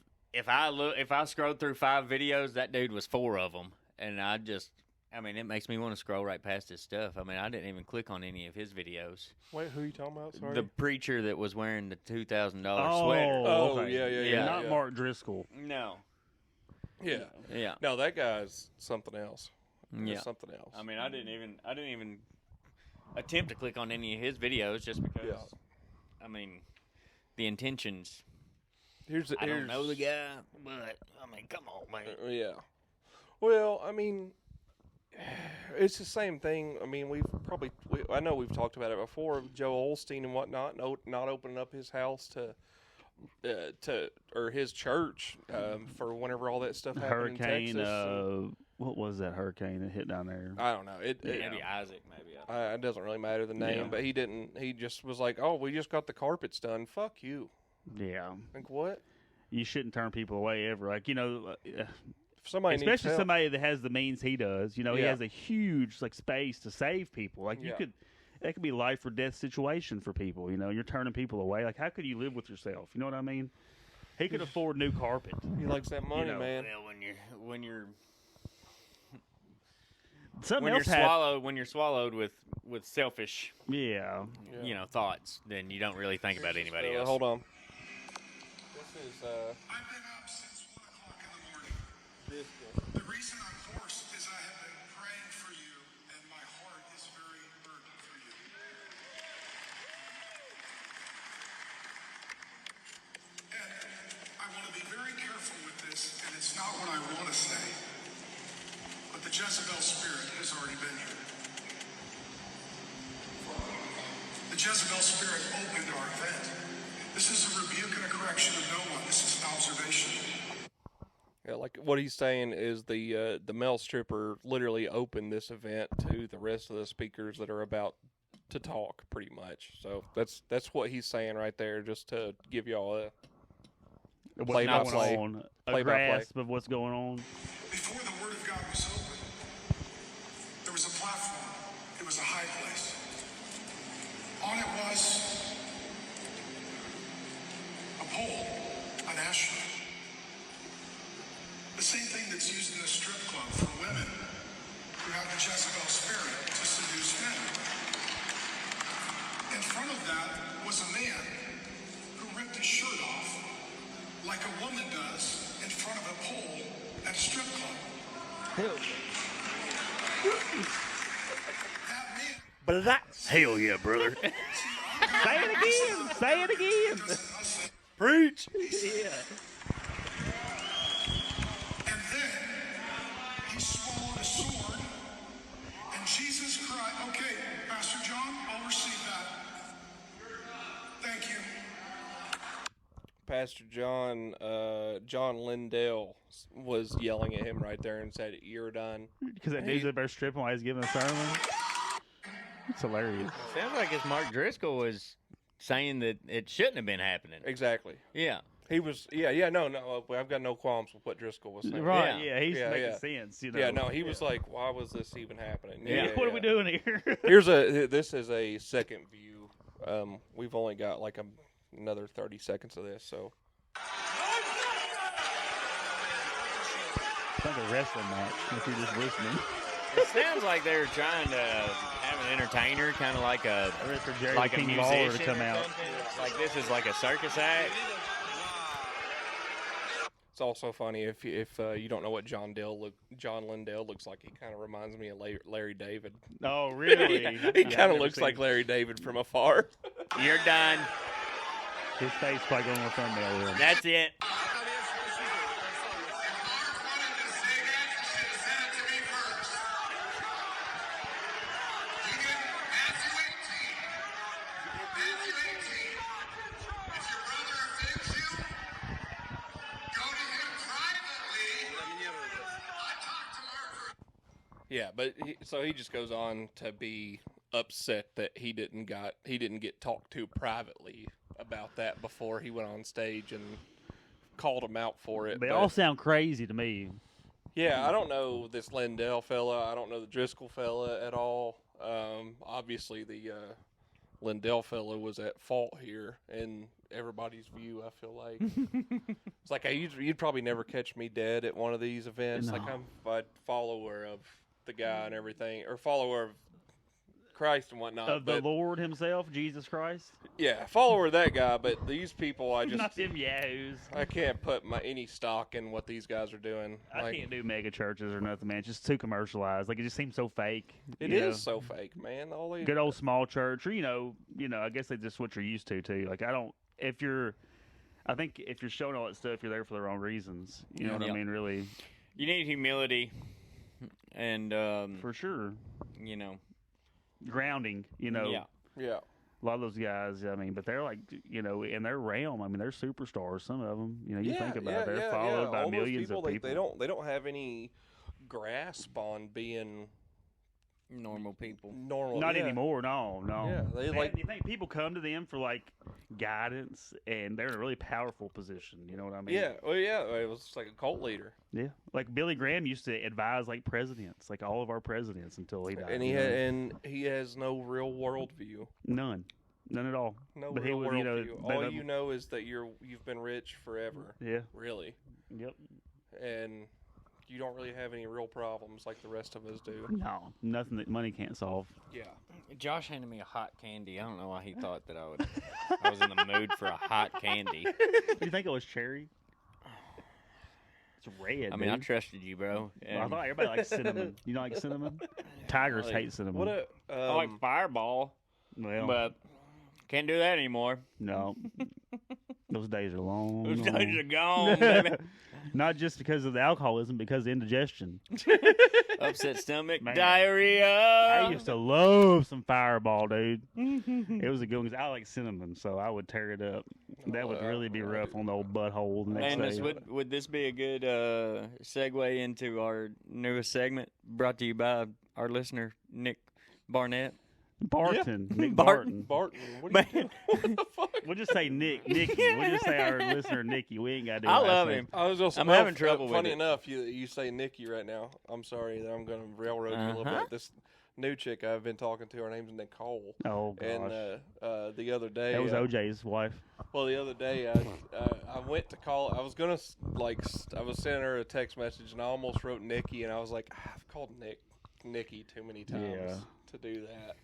I scrolled through 5 videos, that dude was 4 of them, and I mean, it makes me want to scroll right past his stuff. I mean, I didn't even click on any of his videos. Wait, who are you talking about? Sorry. The preacher that was wearing the $2,000 Oh, sweater. Oh, okay. yeah. Not Mark Driscoll. No. Yeah. Yeah. No, that guy's something else. Yeah. That's something else. I mean, I didn't even attempt to click on any of his videos just because. Yeah. I mean, the intentions. I I don't know the guy, but I mean, come on, man. Yeah. Well, I mean, it's the same thing. I mean, I know we've talked about it before. Joe Osteen and whatnot, not opening up his house or his church for whenever all that stuff happened Hurricane. in Texas. What was that hurricane that hit down there? I don't know. Maybe Isaac, maybe. It doesn't really matter the name, Yeah. but he didn't. He just was like, "Oh, we just got the carpets done. Fuck you." Yeah. Like what? You shouldn't turn people away ever. Like, you know, If somebody needs especially help, somebody that has the means he does. You know, he Yeah. has a huge like space to save people. Like Yeah. that could be life or death situation for people. You know, you're turning people away. Like, how could you live with yourself? You know what I mean? He could afford new carpet. he likes that money, know, man. Well, when you're Something else happened. when you're swallowed with selfish, Yeah. Yeah. thoughts, then you don't really think about anybody else. Hold on. This is I've been up since 1 o'clock in the morning. The reason I'm hoarse is I have been praying for you, and my heart is very burdened for you. And I want to be very careful with this, and it's not what I want to say, but the Jezebel spirit has already been here. The Jezebel spirit opened our event. This is a rebuke and a correction of no one. This is an observation. Yeah, like what he's saying is the male stripper literally opened this event to the rest of the speakers that are about to talk, pretty much. So that's what he's saying right there, just to give y'all a What's Play-by-play. going on? A Play-by-play. grasp of what's going on. Before the Word of God was open, there was a platform. It was a high place. On it was a pole, an ashtray. The same thing that's used in a strip club for women who have the Jezebel spirit to seduce men. In front of that was a man who ripped his shirt off like a woman does in front of a pole at a strip club. Hell yeah, brother. Say it again. Say it again. Preach. Yeah. And then he swallowed a sword, and Jesus Christ. Okay, Pastor John, I'll receive that. Thank you. Pastor John, John Lindell was yelling at him right there and said, "You're done." Because that dude's up there stripping while he's giving a sermon. It's hilarious. Sounds like it's Mark Driscoll was saying that it shouldn't have been happening. Exactly. Yeah. He was. No. I've got no qualms with what Driscoll was saying. Right, Yeah. yeah, he's Yeah, making yeah. sense, you know. Yeah, no, he was like, "Why was this even happening?" Yeah, what are we doing here? This is a second view. We've only got like another 30 seconds of this, so. It's like a wrestling match if you're just listening. It sounds like they were trying to have an entertainer, kind of like a For Jerry like a King musician Lawler to come or out. something. Like this is like a circus act. It's also funny if you don't know what John Lindell looks like. He kind of reminds me of Larry David. Oh, really? He Yeah, kind I've of never looks seen like it. Larry David from afar. You're done. His face probably going on the thumbnail then. That's it. Mark wanted to say that, you should have said it to me first. You get Matthew 18. Matthew 18. If your brother offends you, go to him privately. I talked to Mark for Yeah, but so he just goes on to be upset that he didn't get talked to privately about that before he went on stage and called him out for it. They but- all sound crazy to me. Yeah, I don't know this Lindell fella. I don't know the Driscoll fella at all. Obviously, the Lindell fella was at fault here in everybody's view, I feel like. It's like you'd probably never catch me dead at one of these events. No. Like I'm a follower of the guy and everything, or follower of Christ and whatnot. Of the but, Lord himself, Jesus Christ. yeah, follower of that guy. But these people, I Not just them yahoos. I can't put any stock in what these guys are doing. I can't do mega churches or nothing, man. It's just too commercialized. Like, it just seems so fake. It you is know? so fake, man. All these Good old small church, or I guess they just what you're used to too. Like, I think if you're showing all that stuff, you're there for the wrong reasons. You know what I Yeah. mean? Really, You need humility, and for sure. Grounding. yeah. Yeah. A lot of those guys, I mean, but they're like, in their realm. I mean, they're superstars. Some of them, you think about it, they're followed by All those millions of people. They don't have any grasp on being Normal people. normal. Not yeah. anymore. No. Yeah, they like. You think people come to them for like guidance, and they're in a really powerful position. You know what I mean? Yeah, well, yeah. It was like a cult leader, Yeah. Like Billy Graham used to advise like presidents, like all of our presidents until he died. and he has no real worldview. None at all. No But real he was, worldview. All you know is that you've been rich forever. Yeah. Really, Yep. and you don't really have any real problems like the rest of us do. No, nothing that money can't solve. Yeah. Josh handed me a hot candy. I don't know why he thought that I was in the mood for a hot candy. You think it was cherry? It's red. I mean, I dude. trusted you, bro. I And thought everybody likes cinnamon. You don't like cinnamon? Tigers Like, hate cinnamon. What a I like Fireball, well, but can't do that anymore. no. Those days are long. Those long. days are gone, baby. Not just because of the alcoholism, because of indigestion. Upset stomach, Man. diarrhea. I used to love some Fireball, dude. It was a good one 'cause I like cinnamon, so I would tear it up. That would really be rough on the old butthole the next Landis, day. would this be a good segue into our newest segment brought to you by our listener, Nick Barnett? Barton. Nick Barton. Barton. Barton. What are you Man. doing? What the fuck? We'll just say Nicky. We'll just say our listener, Nicky. We ain't got to do I last love name. him. I was just I'm having trouble with Funny it. enough, you say Nikki right now. I'm sorry that I'm going to railroad you a little Uh-huh. bit. This new chick I've been talking to, her name's Nicole. Oh, gosh. And the other day, That was OJ's wife. well, the other day I went to call. I was gonna I was sending her a text message, and I almost wrote Nikki, and I was like, I've called Nikki too many times Yeah. to do that.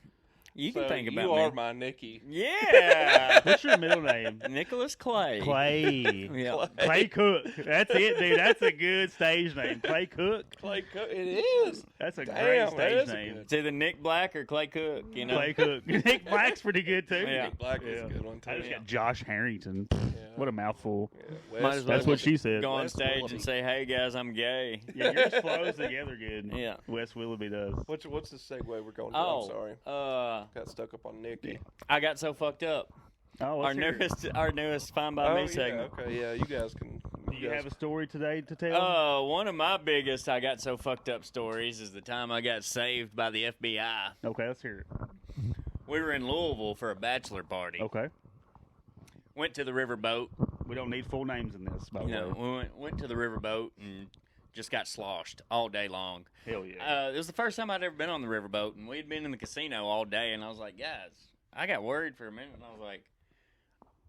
You can So think about you me. are my Nikki. Yeah. What's your middle name? Nicholas Clay. Clay. Yeah. Clay Cook. That's it, dude. That's a good stage name. Clay Cook. Clay Cook. It is. That's a Damn, great that stage is a name. good- It's either Nick Black or Clay Cook, you know. Clay Cook. Nick Black's pretty good too. Yeah. Nick Black is Yeah. a good one too. I just got Josh Harrington. Yeah. What a mouthful. Yeah. Might as well That's what she said. Go on Wes stage Willoughby. and say, "Hey guys, I'm gay." Yeah, yours flows together good. Yeah. Wes Willoughby does. What's the segue we're going to? Oh, I'm sorry. uh, Got stuck up on Nikki. I got so fucked up. Oh, Our newest Fine by Me yeah, segment. okay, yeah, you guys can. Do you have a story today to tell? One of my biggest I got so fucked up stories is the time I got saved by the FBI. Okay, let's hear it. We were in Louisville for a bachelor party. Okay. Went to the riverboat. We don't need full names in this, by the way. We went to the riverboat and just got sloshed all day long. Hell yeah. It was the first time I'd ever been on the riverboat, and we'd been in the casino all day, and I was like, guys, I got worried for a minute, and I was like,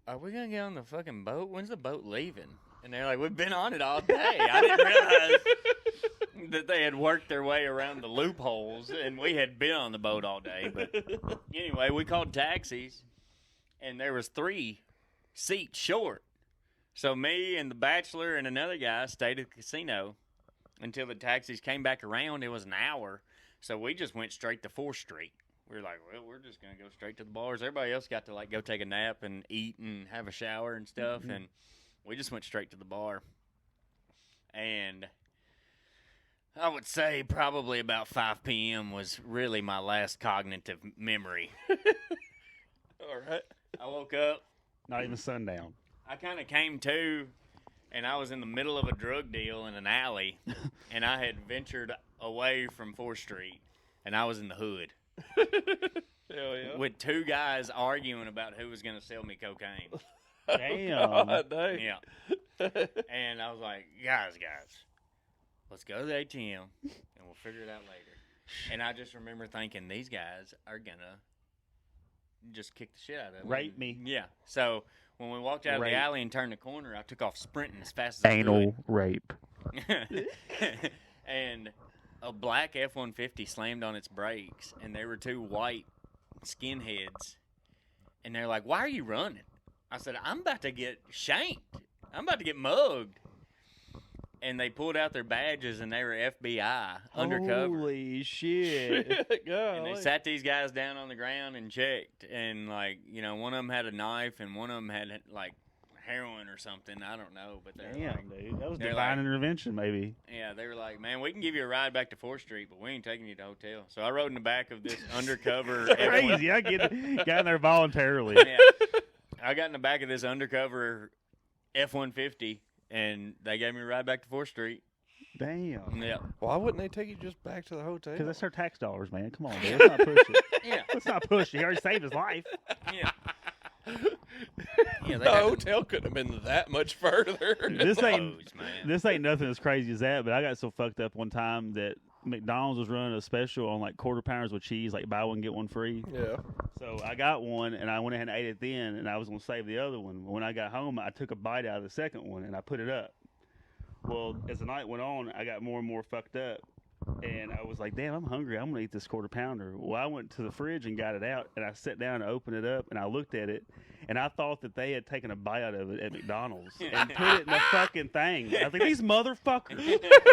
are we going to get on the fucking boat? When's the boat leaving? And they're like, we've been on it all day. I didn't realize that they had worked their way around the loopholes, and we had been on the boat all day. But anyway, we called taxis, and there was 3 seats short. So me and the bachelor and another guy stayed at the casino until the taxis came back around. It was an hour. So we just went straight to 4th Street. We were like, well, we're just going to go straight to the bars. Everybody else got to, like, go take a nap and eat and have a shower and stuff. Mm-hmm. And we just went straight to the bar. And I would say probably about 5 p.m. was really my last cognitive memory. All right. I woke up. Not even sundown. I kind of came to, and I was in the middle of a drug deal in an alley, and I had ventured away from 4th Street, and I was in the hood Hell yeah. with 2 guys arguing about who was going to sell me cocaine. Damn. God, dang. Yeah. And I was like, guys, let's go to the ATM, and we'll figure it out later. And I just remember thinking, these guys are going to just kick the shit out of me. Rape me. Yeah. So when we walked out of Rape. the alley and turned the corner, I took off sprinting as fast as I Anal rape. could. And a black F-150 slammed on its brakes, and there were 2 white skinheads. And they're like, why are you running? I said, I'm about to get shanked. I'm about to get mugged. And they pulled out their badges, and they were FBI undercover. Holy shit. And they sat these guys down on the ground and checked. And, like, you know, one of them had a knife and one of them had, like, heroin or something. I don't know. But they're Damn, like, dude. That was they're divine like- intervention, maybe. yeah, they were like, man, we can give you a ride back to 4th Street, but we ain't taking you to the hotel. So I rode in the back of this undercover. Crazy. I got in there voluntarily. Yeah. I got in the back of this undercover F-150, and they gave me a ride back to 4th Street. Damn. Yeah. Why wouldn't they take you just back to the hotel? Because that's our tax dollars, man. Come on, dude. Let's not push it. Yeah. Let's not push it. He already saved his life. Yeah. Yeah, they the got hotel couldn't have been that much further. This ain't clothes, man. this ain't nothing as crazy as that, but I got so fucked up one time that McDonald's was running a special on like quarter pounders with cheese, like buy one get one free. Yeah. So I got one and I went ahead and ate it then, and I was gonna save the other one. When I got home, I took a bite out of the second one and I put it up. Well, as the night went on, I got more and more fucked up, and I was like, "Damn, I'm hungry. I'm gonna eat this quarter pounder." Well, I went to the fridge and got it out, and I sat down and opened it up, and I looked at it, and I thought that they had taken a bite out of it at McDonald's and put it in the fucking thing. I was like, "These motherfuckers!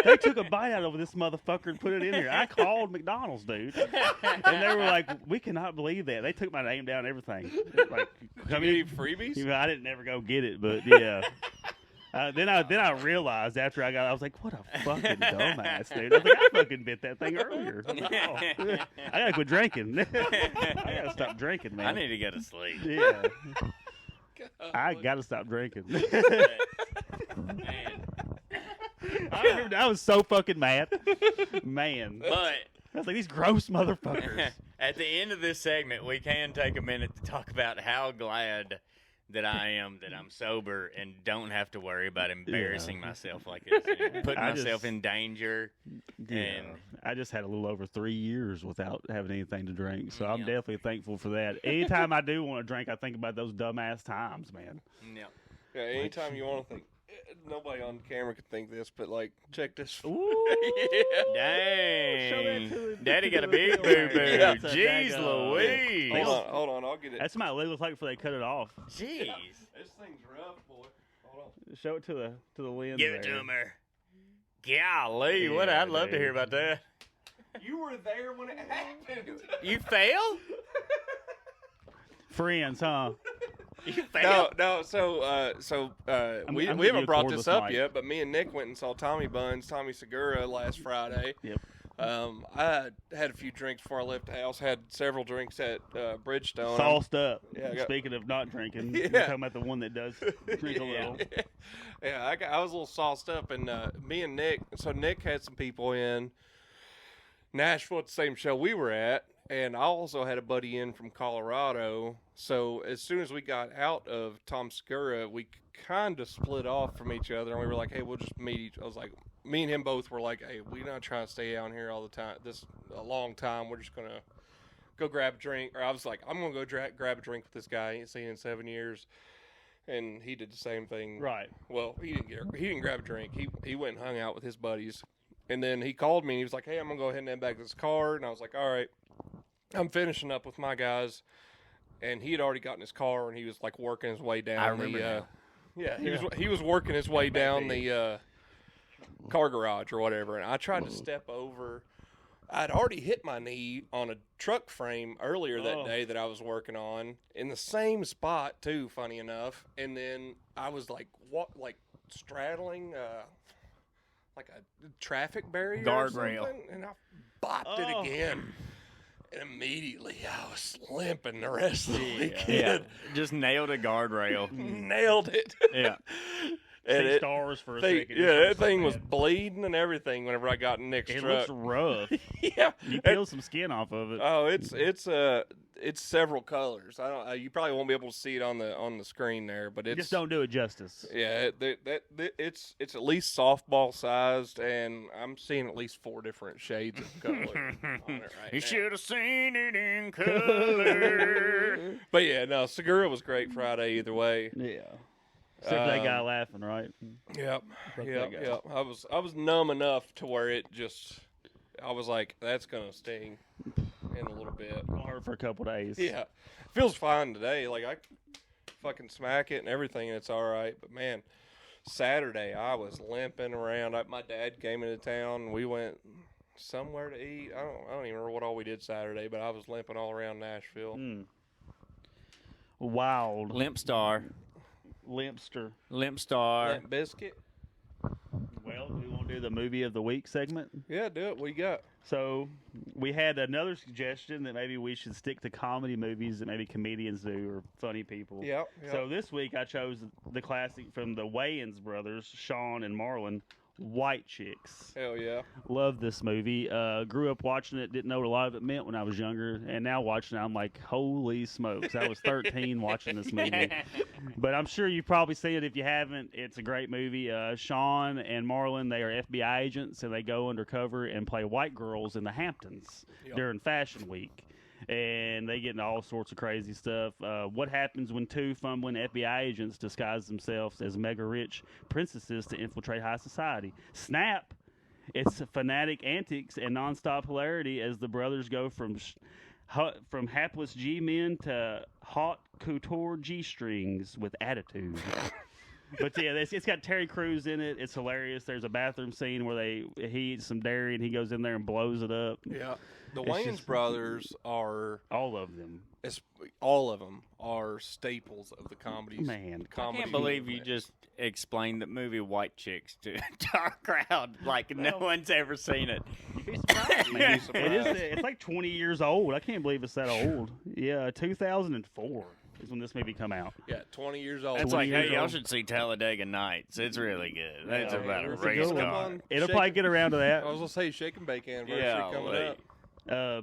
They took a bite out of this motherfucker and put it in here." I called McDonald's, dude, and they were like, "We cannot believe that." They took my name down and everything. Like, Did you get any freebies? you know, I didn't never go get it, but yeah. Then I realized after I was like, what a fucking dumbass, dude. I was like, I fucking bit that thing earlier. I was like, oh, I gotta quit drinking. I gotta stop drinking, man. I need to go to sleep. Yeah, I gotta stop drinking. Man. I remember I was so fucking mad, man. But I was like, these gross motherfuckers. at the end of this segment, we can take a minute to talk about how glad that I am that I'm sober and don't have to worry about embarrassing myself like this, and putting I myself just- in danger. Yeah. And I just had a little over 3 years without having anything to drink, so I'm Yeah. definitely thankful for that. Anytime I do want to drink, I think about those dumbass times, man. yeah. Yeah, anytime you want to think, nobody on camera could think this, but like, check this. Ooh. Dang. to the- Daddy to got a the big video. boo-boo. Yeah. That's a Jeez daggone- Louise. Hold on, I'll get it. That's what it looks like before they cut it off. Jeez. This thing's rough, boy. Hold on. Show it to the lens. Give it there. to him there. Golly, what? Yeah, I'd love to dude. hear about that. You were there when it happened. You fail? Friends, huh? You fail? No. So, we I'm haven't getting brought a this cordless up mic. yet, but me and Nick went and saw Tommy Segura last Friday. Yep. I had a few drinks before I left the house. Had several drinks at Bridgestone. Sauced up. Yeah, I got- Speaking of not drinking, Yeah. you're talking about the one that does drink a little. Yeah, I was a little sauced up, and me and Nick. So Nick had some people in Nashville at the same show we were at, and I also had a buddy in from Colorado. So as soon as we got out of Tom Segura, we kind of split off from each other, and we were like, "Hey, we'll just meet each." I was like, me and him both were like, "Hey, we're not trying to stay down here all the time. This a long time. We're just gonna go grab a drink." Or I was like, "I'm gonna go grab a drink with this guy I ain't seen in 7 years." And he did the same thing. Right. Well, he didn't grab a drink. He went and hung out with his buddies, and then he called me and he was like, "Hey, I'm gonna go ahead and head back to this car." And I was like, "All right." I'm finishing up with my guys, and he had already gotten his car and he was like working his way down. I remember now. Yeah, he was working his way down the car garage or whatever, and I tried to step over. I'd already hit my knee on a truck frame earlier that day that I was working on in the same spot too, funny enough. And then I was like straddling like a traffic barrier or Guardrail. something, and I bopped it again. And immediately I was limping the rest of the weekend. Just nailed a guardrail. Nailed it. Yeah. And See stars for a second. that thing was bleeding and everything whenever I got in Nick's It truck. looks rough. Yeah. You peel some skin off of it. Oh, it's several colors. I don't. You probably won't be able to see it on the screen there, but it's Just don't do it justice. Yeah, it's at least softball sized, and I'm seeing at least 4 different shades of color on it right You now. should have seen it in color. But yeah, no, Segura was great Friday either way. Yeah. Except for that guy laughing, right? Yep, that yep, guy. yep. I was numb enough to where it just. I was like, that's gonna sting in a little bit. It'll hurt for a couple days. Yeah, feels fine today. Like I fucking smack it and everything, and it's all right. But man, Saturday I was limping around. My dad came into town. And we went somewhere to eat. I don't even remember what all we did Saturday, but I was limping all around Nashville. Wild. Limp Star. Limpster. Limp Star. Limp Biscuit. Well, do we want to do the movie of the week segment? Yeah, do it. What you got? So we had another suggestion that maybe we should stick to comedy movies that maybe comedians do or funny people. Yep. So this week I chose the classic from the Wayans brothers, Sean and Marlon, White Chicks. Hell yeah. Love this movie. Grew up watching it, didn't know what a lot of it meant when I was younger, and now watching it, I'm like, holy smokes. I was 13 watching this movie. But I'm sure you've probably seen it. If you haven't, it's a great movie. Sean and Marlon, they are FBI agents, and they go undercover and play white girls in the Hamptons during Fashion Week. And they get into all sorts of crazy stuff. What happens when 2 fumbling FBI agents disguise themselves as mega-rich princesses to infiltrate high society? Snap! It's fanatic antics and nonstop hilarity as the brothers go from hapless G-men to hot couture G-strings with attitude. But yeah, it's got Terry Crews in it. It's hilarious. There's a bathroom scene where he eats some dairy and he goes in there and blows it up. Yeah. The It's Wayans just- brothers are All of them. all of them are staples of the comedies. Man. I comedy can't believe you movement. just explained the movie White Chicks to our crowd like no one's ever seen it. You'd be surprised, man. You'd be It is. surprised. It's like 20 years old. I can't believe it's that old. Yeah, 2004 is when this movie come out. Yeah, 20 years old. It's 20 like, hey, years y'all old. should see Talladega Nights. It's really good. It's Yeah, about a it's a race good one. car. It'll probably get around to that. I was gonna say Shake and Bake anniversary Yeah, coming wait. up.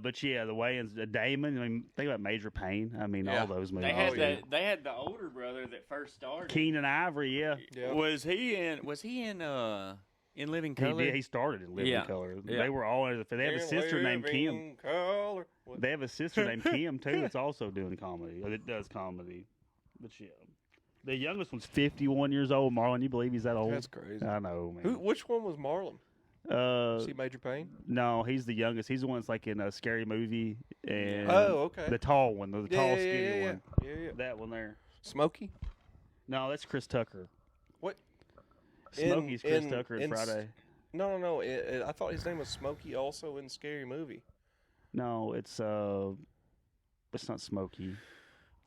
But yeah, the Wayans, Damon. I mean, think about Major Payne. I mean, Yeah. all those movies. They had yeah. they had the older brother that first started. Keenan Ivory. Yeah, Yeah. Was he in Living he Color? did. He started in Living Yeah. Color. Yeah. They were all. They have a In sister named Kim. living color. What? They have a sister named Kim too. That's also doing comedy. It does comedy. But yeah, The youngest one's 51 years old. Marlon, you believe he's that old? That's crazy. I know, man. Which one was Marlon? See Major Payne? No, he's the youngest. He's the one that's like in a Scary Movie. And Oh, okay. The tall one, the tall, skinny yeah. one. Yeah. That one there. Smokey? No, that's Chris Tucker. What? Smokey's Chris Tucker in Friday. No. I thought his name was Smokey also in Scary Movie. No, it's not Smokey.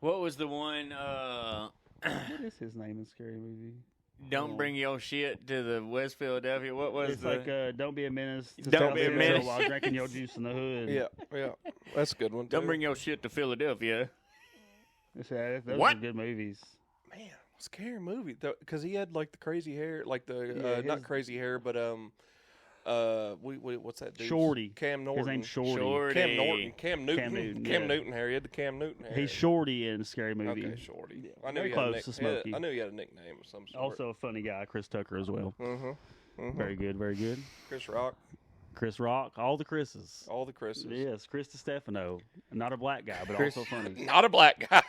What was the one? What is his name in Scary Movie? Don't bring your shit to the West Philadelphia. What was It's the? like don't be a menace. To Don't South be a Philadelphia menace. while drinking your juice in the hood. Yeah. That's a good one, too. Don't bring your shit to Philadelphia. Those What? are good movies. Man, Scary Movie. Because he had, like, the crazy hair. Like, not his- crazy hair, but, what's that dude? Shorty. Cam Norton. His name's Shorty. Shorty. Cam Norton. Cam Newton. yeah. Newton hair. He had the Cam Newton hair. He's Shorty in Scary Movie. Okay, Shorty. Yeah, I knew very he had a close to yeah, Smokey. I knew he had a nickname of some sort. Also a funny guy, Chris Tucker as well. Mm-hmm. Very good, very good. Chris Rock. Chris Rock, all the Chris's. All the Chris's. Yes, Chris DiStefano. Not a black guy, but Chris- also funny. Not a black guy.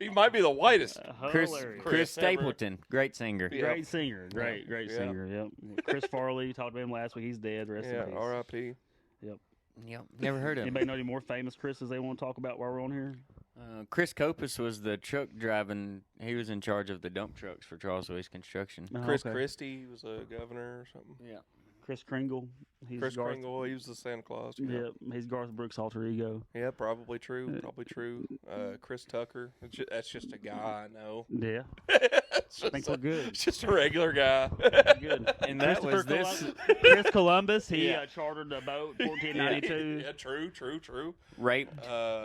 He might be the whitest. Chris Hilarious. Chris Stapleton, great singer. Yeah. Great singer. Great Yeah. singer. Yep. Chris Farley, talked about him last week. He's dead. Rest Yeah, in peace. R.I.P. Yep, never heard of him. Anybody know any more famous Chris's they want to talk about while we're on here? Chris Copus was the truck driving. He was in charge of the dump trucks for Charles Lewis Construction. Oh, Chris okay. Christie was a governor or something. Yeah. Chris Kringle. He's Chris Garth, Kringle, he was the Santa Claus. Yep, he's Garth Brooks' alter ego. Yeah, probably true. Probably true. Chris Tucker. That's just a guy I know. Yeah, It's I think we're good. It's just a regular guy. Good. And that was Christopher this Columbus, Chris Columbus. He Yeah. chartered a boat, 1492. Yeah, true. raped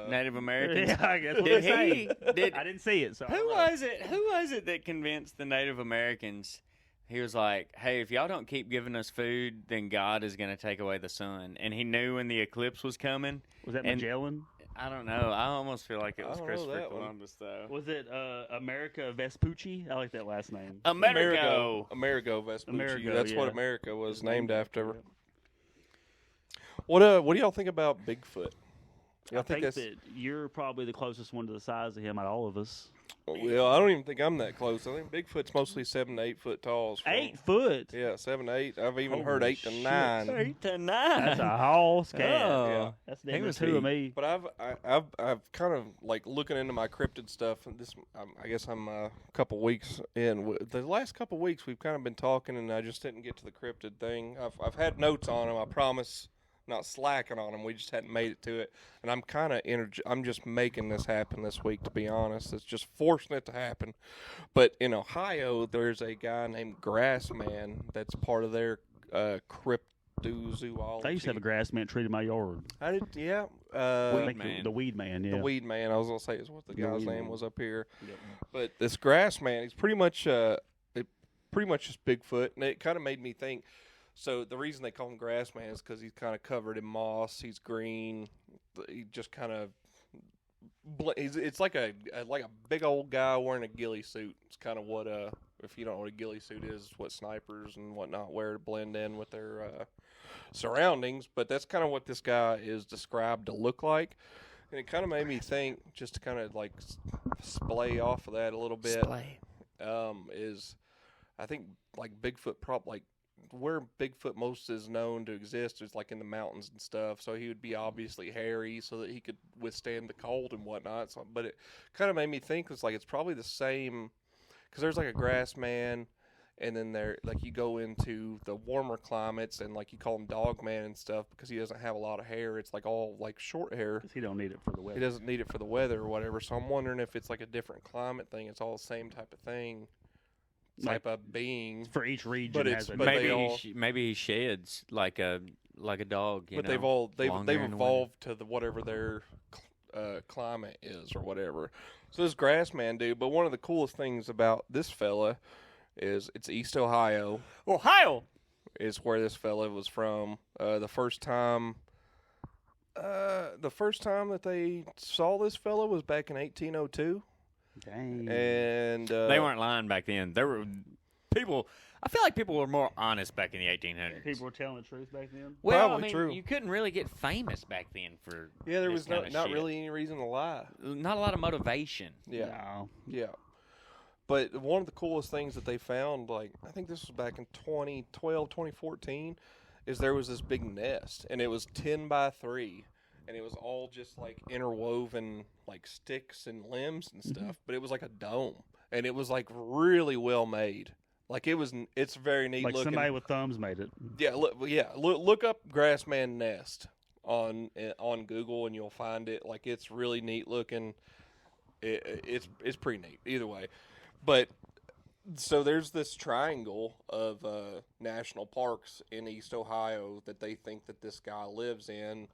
Native Americans. Yeah, I guess what Did they say. he? Did I didn't see it. So I Who don't know. was it? Who was it that convinced the Native Americans? He was like, "Hey, if y'all don't keep giving us food, then God is going to take away the sun." And he knew when the eclipse was coming. Was that and- Magellan? I don't know. I almost feel like it was I don't know Christopher that one. Columbus, though. Was it America Vespucci? I like that last name. Amerigo. Amerigo Vespucci. Amerigo, That's what yeah. America was It's named named after. after, What do y'all think about Bigfoot? Y'all I think that's that you're probably the closest one to the size of him out of all of us. well? I don't even think I'm that close. I think Bigfoot's mostly 7 to 8 foot tall. 8 foot. Yeah, 7 to 8. I've even heard Holy 8 to shit. 9. 8 to 9. That's a hoss cat. Oh. Yeah. That's He damn was two of heat. me. But I've kind of like looking into my cryptid stuff. And this, I guess I'm a couple weeks in. The last couple weeks we've kind of been talking, and I just didn't get to the cryptid thing. I've had notes on them. I promise, not slacking on them. We just hadn't made it to it, and I'm kind of I'm just making this happen this week. To be honest, it's just forcing it to happen. But in Ohio, there's a guy named Grassman that's part of their cryptozoology. I used to have a grass man treated my yard. I did, yeah. I Weed think man. The weed man, yeah. The weed man, I was gonna say is what the The guy's weed name man. was up here. Yep. But this grass man, he's pretty much just Bigfoot, and it kind of made me think. So the reason they call him grass man is because he's kind of covered in moss. He's green. He just kind of. It's like a big old guy wearing a ghillie suit. It's kind of what if you don't know what a ghillie suit is, what snipers and whatnot wear to blend in with their surroundings. But that's kind of what this guy is described to look like, and it kind of made me think, just to kind of like splay off of that a little bit. Is I think like Bigfoot like where Bigfoot most is known to exist is like in the mountains and stuff. So he would be obviously hairy so that he could withstand the cold and whatnot. So, but it kind of made me think it's probably the same, because there's like a grass man, and then there like you go into the warmer climates and like you call him dog man and stuff because he doesn't have a lot of hair. It's like all like short hair. 'Cause he don't need it for the He weather. doesn't need it for the weather or whatever. So I'm wondering if it's like a different climate thing. It's all the same type of thing, type of being. For each region But has a but they all- Maybe he sheds like a dog. You But know, they've long they've hair in the evolved to the whatever their climate is or whatever. So this grass man dude. But one of the coolest things about this fella is it's East Ohio Ohio. is where this fella was from. The first time that they saw this fella was back in 1802, Dang. and They weren't lying back then. There were people. I feel like people were more honest back in the 1800s. People were telling the truth back then. Well, Probably I mean, true. you couldn't really get famous back then for yeah, there this was kinda not shit. really any reason to lie. Not a lot of motivation. Yeah. No. Yeah. But one of the coolest things that they found, like, I think this was back in 2012, 2014, is there was this big nest, and it was 10 by 3, and it was all just, like, interwoven, like, sticks and limbs and stuff, but it was like a dome, and it was, like, really well made. Like, it's very neat Like looking. somebody with thumbs made it. Yeah, look up Grassman Nest on Google, and you'll find it. Like, it's really neat looking. It's pretty neat either way. But so there's this triangle of national parks in East Ohio that they think that this guy lives in,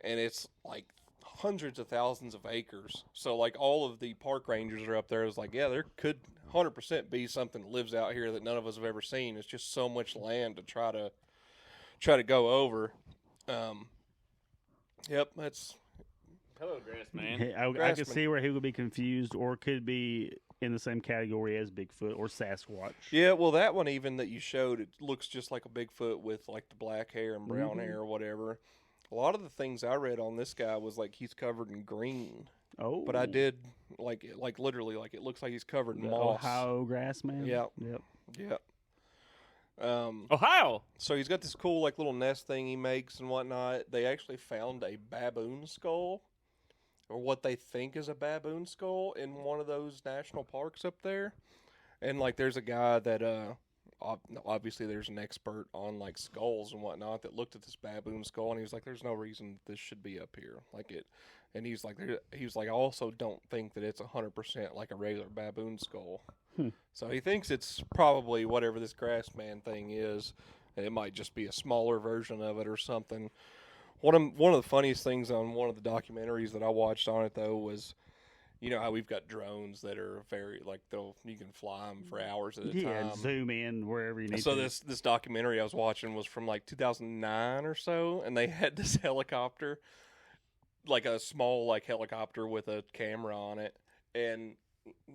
and it's like hundreds of thousands of acres. So like all of the park rangers are up there. It's like, yeah, there could 100% be something that lives out here that none of us have ever seen. It's just so much land to try to go over. Yep, that's. Hello, Grass Man. Hey, I could see where he would be confused, or could be in the same category as Bigfoot or Sasquatch. Yeah, well, that one even that you showed, it looks just like a Bigfoot with like the black hair and brown hair or whatever. A lot of the things I read on this guy was like he's covered in green. Oh, But I did like literally like it looks like he's covered in moss. Ohio Grassman. Yep. Yep. Ohio. So he's got this cool like little nest thing he makes and whatnot. They actually found a baboon skull, or what they think is a baboon skull, in one of those national parks up there. And like there's a guy that obviously there's an expert on like skulls and whatnot that looked at this baboon skull, and he was like, there's no reason this should be up here, like it. And he's like, I also don't think that it's 100% like a regular baboon skull. So he thinks it's probably whatever this Grassman thing is, and it might just be a smaller version of it or something. One of the funniest things on one of the documentaries that I watched on it though was, you know how we've got drones that are very like you can fly them for hours at a time. Zoom in wherever you need. So to. this documentary I was watching was from like 2009 or so, and they had this helicopter, like a small like helicopter with a camera on it, and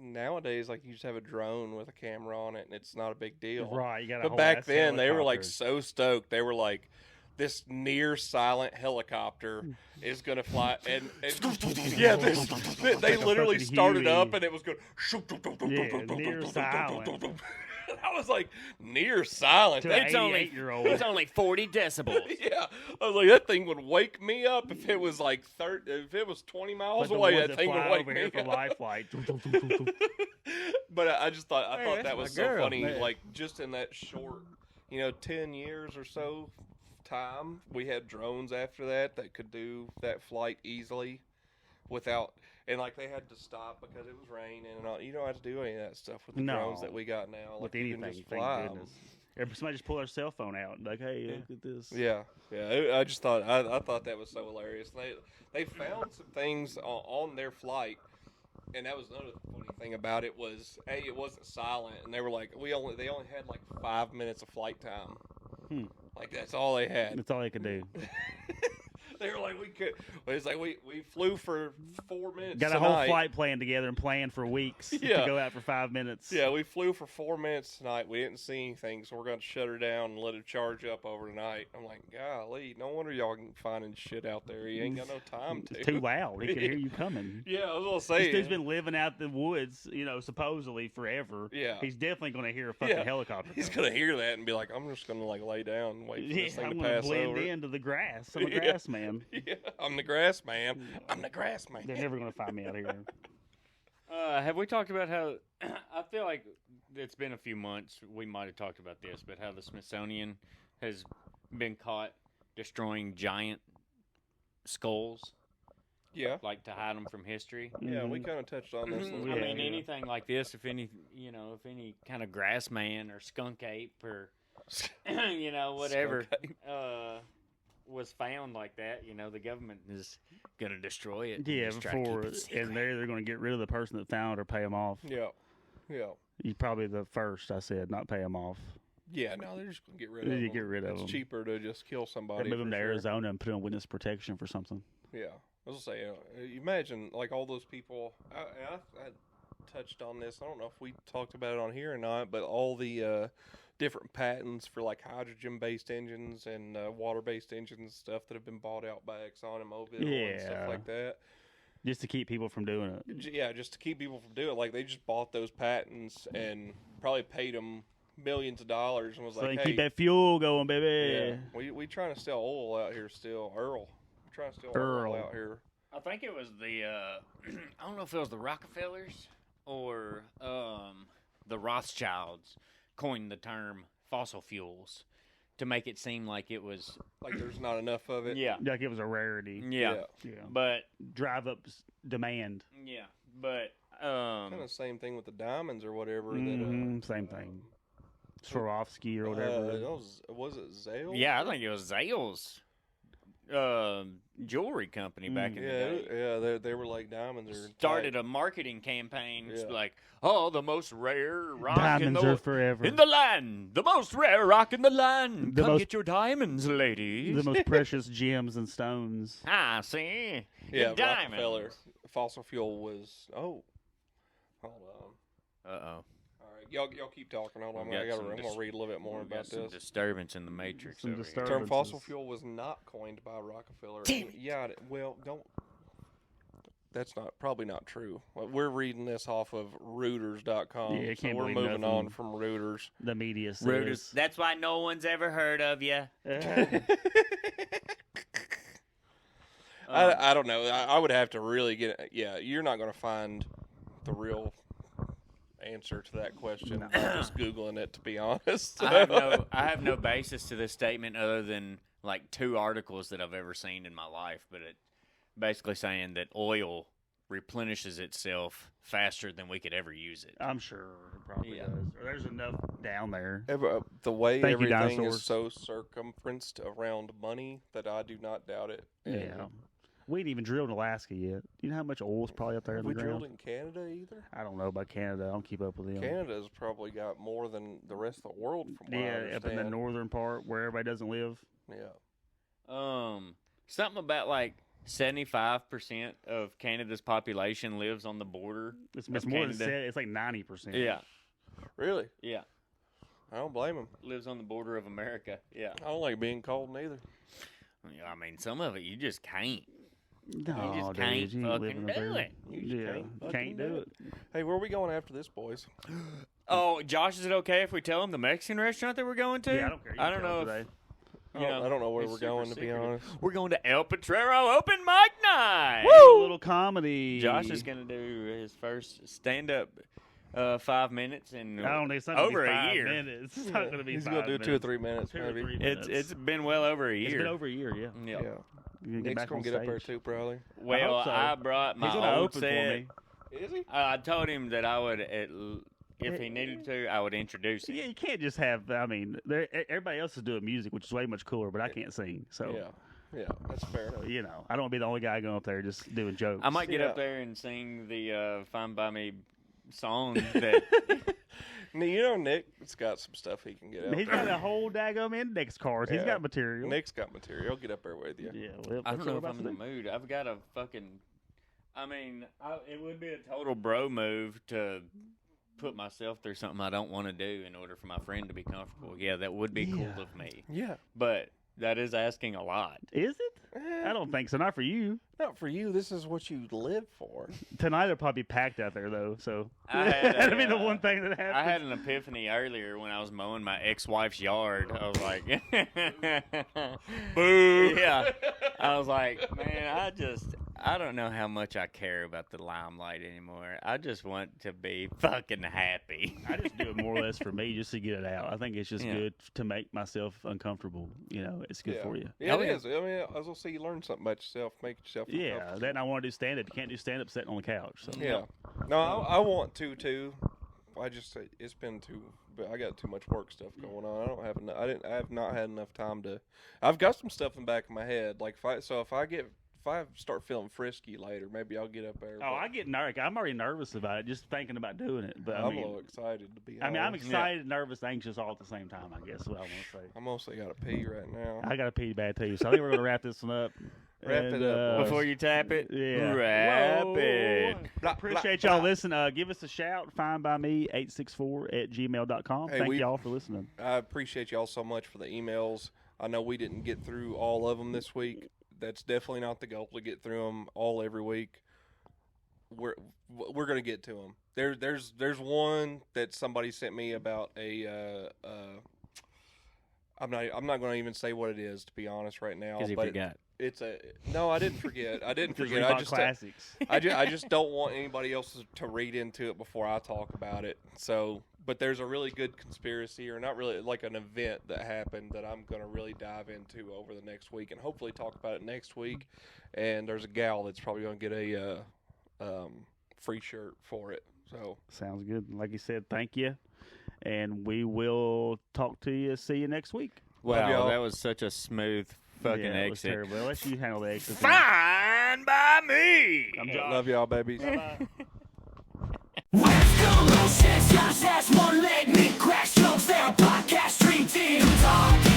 nowadays like you just have a drone with a camera on it and it's not a big deal. Right, you got. But back then they were like so stoked. They were like, this near silent helicopter is gonna fly, and yeah, they literally started up and it was going. Near silent. I was like, near silent. To an It's only 88-year-old. It's only 40 decibels. Yeah, I was like, that thing would wake me up if it was like if it was 20 miles away. That thing would wake me for up. life flight. But I just thought Hey, that was that's so my girl. funny. Man. Like just in that short, 10 years or so time, we had drones after that could do that flight easily without. And like they had to stop because it was raining and all. You don't have to do any of that stuff with the drones that we got now. With Like, you anything, can just thank fly 'em. goodness. Or somebody just pull their cell phone out and like, hey, look at this. Yeah. I just thought I thought that was so hilarious. They found some things on their flight, and that was another funny thing about it was it wasn't silent, and they were like they only had like 5 minutes of flight time. Like that's all they had. That's all they could do. They were like it's like we flew for 4 minutes. Got a tonight. whole flight planned together and planned for weeks to Yeah. go out for 5 minutes. Yeah, we flew for 4 minutes tonight. We didn't see anything, so we're going to shut her down and let her charge up overnight. I'm like, golly, no wonder y'all can finding shit out there. You ain't got no time to. It's too loud. He can hear you coming. Yeah, I was going to say. This dude's been living out the woods, supposedly forever. Yeah. He's definitely going to hear a fucking helicopter. He's going to hear that and be like, I'm just going to like lay down and wait for this thing I'm to going to pass blend over. into the grass. I'm a Yeah. grass man. Yeah, I'm the grass man. I'm the grass man. They're never going to find me out here. Have we talked about how I feel like it's been a few months, we might have talked about this, but how the Smithsonian has been caught destroying giant skulls, Yeah. like to hide them from history. Yeah, we kind of touched on this. a little Yeah. I bit. mean, anything like this, if any kind of grass man or skunk ape or, whatever, Skunk was found like that, the government is going to destroy it. and Yeah, just try to keep before, it secret. and they're going to get rid of the person that found it or pay them off. Yeah. You're probably the first, I said, not pay them off. Yeah, no, they're just going to get rid of You them. get rid of It's them. cheaper to just kill They somebody. move them for to sure. Arizona and put on witness protection for something. Yeah. I was going to say, you imagine, like, all those people. I touched on this. I don't know if we talked about it on here or not, but all the different patents for, like, hydrogen-based engines and water-based engines and stuff that have been bought out by Exxon and Mobil and stuff Yeah. like that. Just to keep people from doing it. Yeah, just to keep people from doing it. Like, they just bought those patents and probably paid them millions of dollars and was So like, they hey, keep that fuel going, baby. yeah, we trying to sell oil out here still. We're trying to sell Earl. oil out here. I think it was the I don't know if it was the Rockefellers or the Rothschilds coined the term fossil fuels to make it seem like it was Like, there's not enough of it. yeah. Like it was a rarity. Yeah. Yeah. But Drive up demand. yeah, but Kind of the same thing with the diamonds or whatever. Same thing. Swarovski or whatever. Was it Zale? yeah, I think it was Zales jewelry company back in the day. Yeah, they were like diamonds are Started tight. a marketing campaign. It's Yeah. like, oh, the most rare rock Diamonds are forever. in the land. The most rare rock in the land. The Come most- get your diamonds, ladies. The most precious gems and stones. Ah, see? Yeah, Diamonds. Rockefeller. Fossil fuel was. Oh, hold on. Uh-oh. All right, y'all keep talking. Hold on, We got I'm some gonna read a little bit more We got about some this. disturbance in the matrix. Some over here. The term disturbances. fossil fuel was not coined by Rockefeller. Yeah, well, don't. That's probably not true. We're reading this off of Reuters.com. Yeah, I so can't we're believe moving nothing. on from Reuters. The media says. Reuters. That's why no one's ever heard of you. I don't know. I would have to really get. Yeah, you're not going to find the real answer to that question by just googling it. To be honest, I have no basis to this statement other than like 2 articles that I've ever seen in my life, but it basically saying that oil replenishes itself faster than we could ever use it. I'm sure it probably Yeah. does. Or there's enough down there. The way Thank you, everything dinosaurs. is so circumferenced around money that I do not doubt it. And Yeah. We ain't even drilled in Alaska yet. You know how much oil's probably up there in have the we ground? drilled in Canada either? I don't know about Canada. I don't keep up with them. Canada's probably got more than the rest of the world, from what I Yeah, understand. up in the northern part where everybody doesn't live. Yeah. Something about like 75% of Canada's population lives on the border. It's of more than Canada. said. It's like 90%. Yeah, Really? yeah. I don't blame him. Lives on the border of America. Yeah. I don't like being cold neither. I mean, some of it you just can't. No, You just dude, can't you ain't fucking living up do there. it. You just Yeah, can't can't do it. Hey, where are we going after this, boys? Oh, Josh, is it okay if we tell him the Mexican restaurant that we're going to? Yeah, I don't care. You I can don't tell know. today. If, you know, I don't know where it's we're super going, to be secretive. honest. We're going to El Potrero Open Mic Night. A little comedy. Josh is going to do his first stand-up 5 minutes in I don't think it's not gonna over be a 5 year. minutes. It's not going to be He's 5 gonna do minutes. 2 or 3 minutes, 2 or maybe. 3 minutes. It's been well over a year. It's been over a year, yeah. Yeah. Yeah. You can Nick's back gonna on get up there stage. too, probably. Well, hope so. I brought my He's going to old open set. for me. Is he? I told him that I would, if he needed to, I would introduce him. Yeah, you can't just have. I mean, everybody else is doing music, which is way much cooler, but I can't sing. So, Yeah, that's fair. you know, I don't want to be the only guy going up there just doing jokes. I might get Yeah. up there and sing the Fine By Me song that You know, Nick's got some stuff he can get out He's there. got a whole daggum index card. He's Yeah. got material. Nick's got material. He'll get up there with you. Yeah, well, I that's don't know what if we're I'm in about the to do. mood. I've got a fucking. I mean, it would be a total bro move to put myself through something I don't want to do in order for my friend to be comfortable. Yeah, that would be cool Yeah. of me, Yeah. but that is asking a lot. Is it? I don't think so. Not for you. Not for you. This is what you live for. Tonight they'll probably be packed out there though. So I had that'll be the a, one thing that happens. I had an epiphany earlier when I was mowing my ex-wife's yard. I was like, Boo. yeah. I was like, man, I don't know how much I care about the limelight anymore. I just want to be fucking happy. I just do it more or less for me, just to get it out. I think it's just Yeah. good to make myself uncomfortable. You know, it's good for you. Yeah, Oh, it yeah. is. I mean, as I'll say, you learn something about yourself, make yourself Yeah, uncomfortable. then I want to do stand up. You can't do stand up sitting on the couch. So Yeah. No, I want to too. I just say it's been too. But I got too much work stuff going on. I don't have. I have not had enough time to. I've got some stuff in the back of my head. Like if I start feeling frisky later, maybe I'll get up there. Oh, I get nervous. I'm already nervous about it, just thinking about doing it. But I'm I a mean, little excited to be. I'm honest. excited, nervous, anxious all at the same time. I guess is what I want to say. I mostly got to pee right now. I got to pee bad too, so I think we're gonna wrap this one up. Wrap it up, boys. Before you tap it, Yeah. wrap Whoa. it. Appreciate y'all listening. Give us a shout. Find by me 864@gmail.com. Hey, Thank y'all for listening. I appreciate y'all so much for the emails. I know we didn't get through all of them this week. That's definitely not the goal to get through them all every week. we're gonna get to them. There's one that somebody sent me about a. I'm not going to even say what it is, to be honest, right now. Because you forgot. It's a no. I didn't forget. I didn't Just forget. Reebok classics. I just don't want anybody else to read into it before I talk about it. So, but there's a really good conspiracy, or not really, like an event that happened that I'm going to really dive into over the next week, and hopefully talk about it next week. And there's a gal that's probably going to get a free shirt for it. So Sounds good. Like you said, thank you. And we will talk to you. See you next week. Love y'all. Wow, that was such a smooth fucking yeah, it was exit. terrible. I'll let you handle the exit. Fine by me. I'm Josh. love y'all, babies. Bye-bye. West Coast, Josh has one leg, me crash jokes, they're a podcast stream team. Talk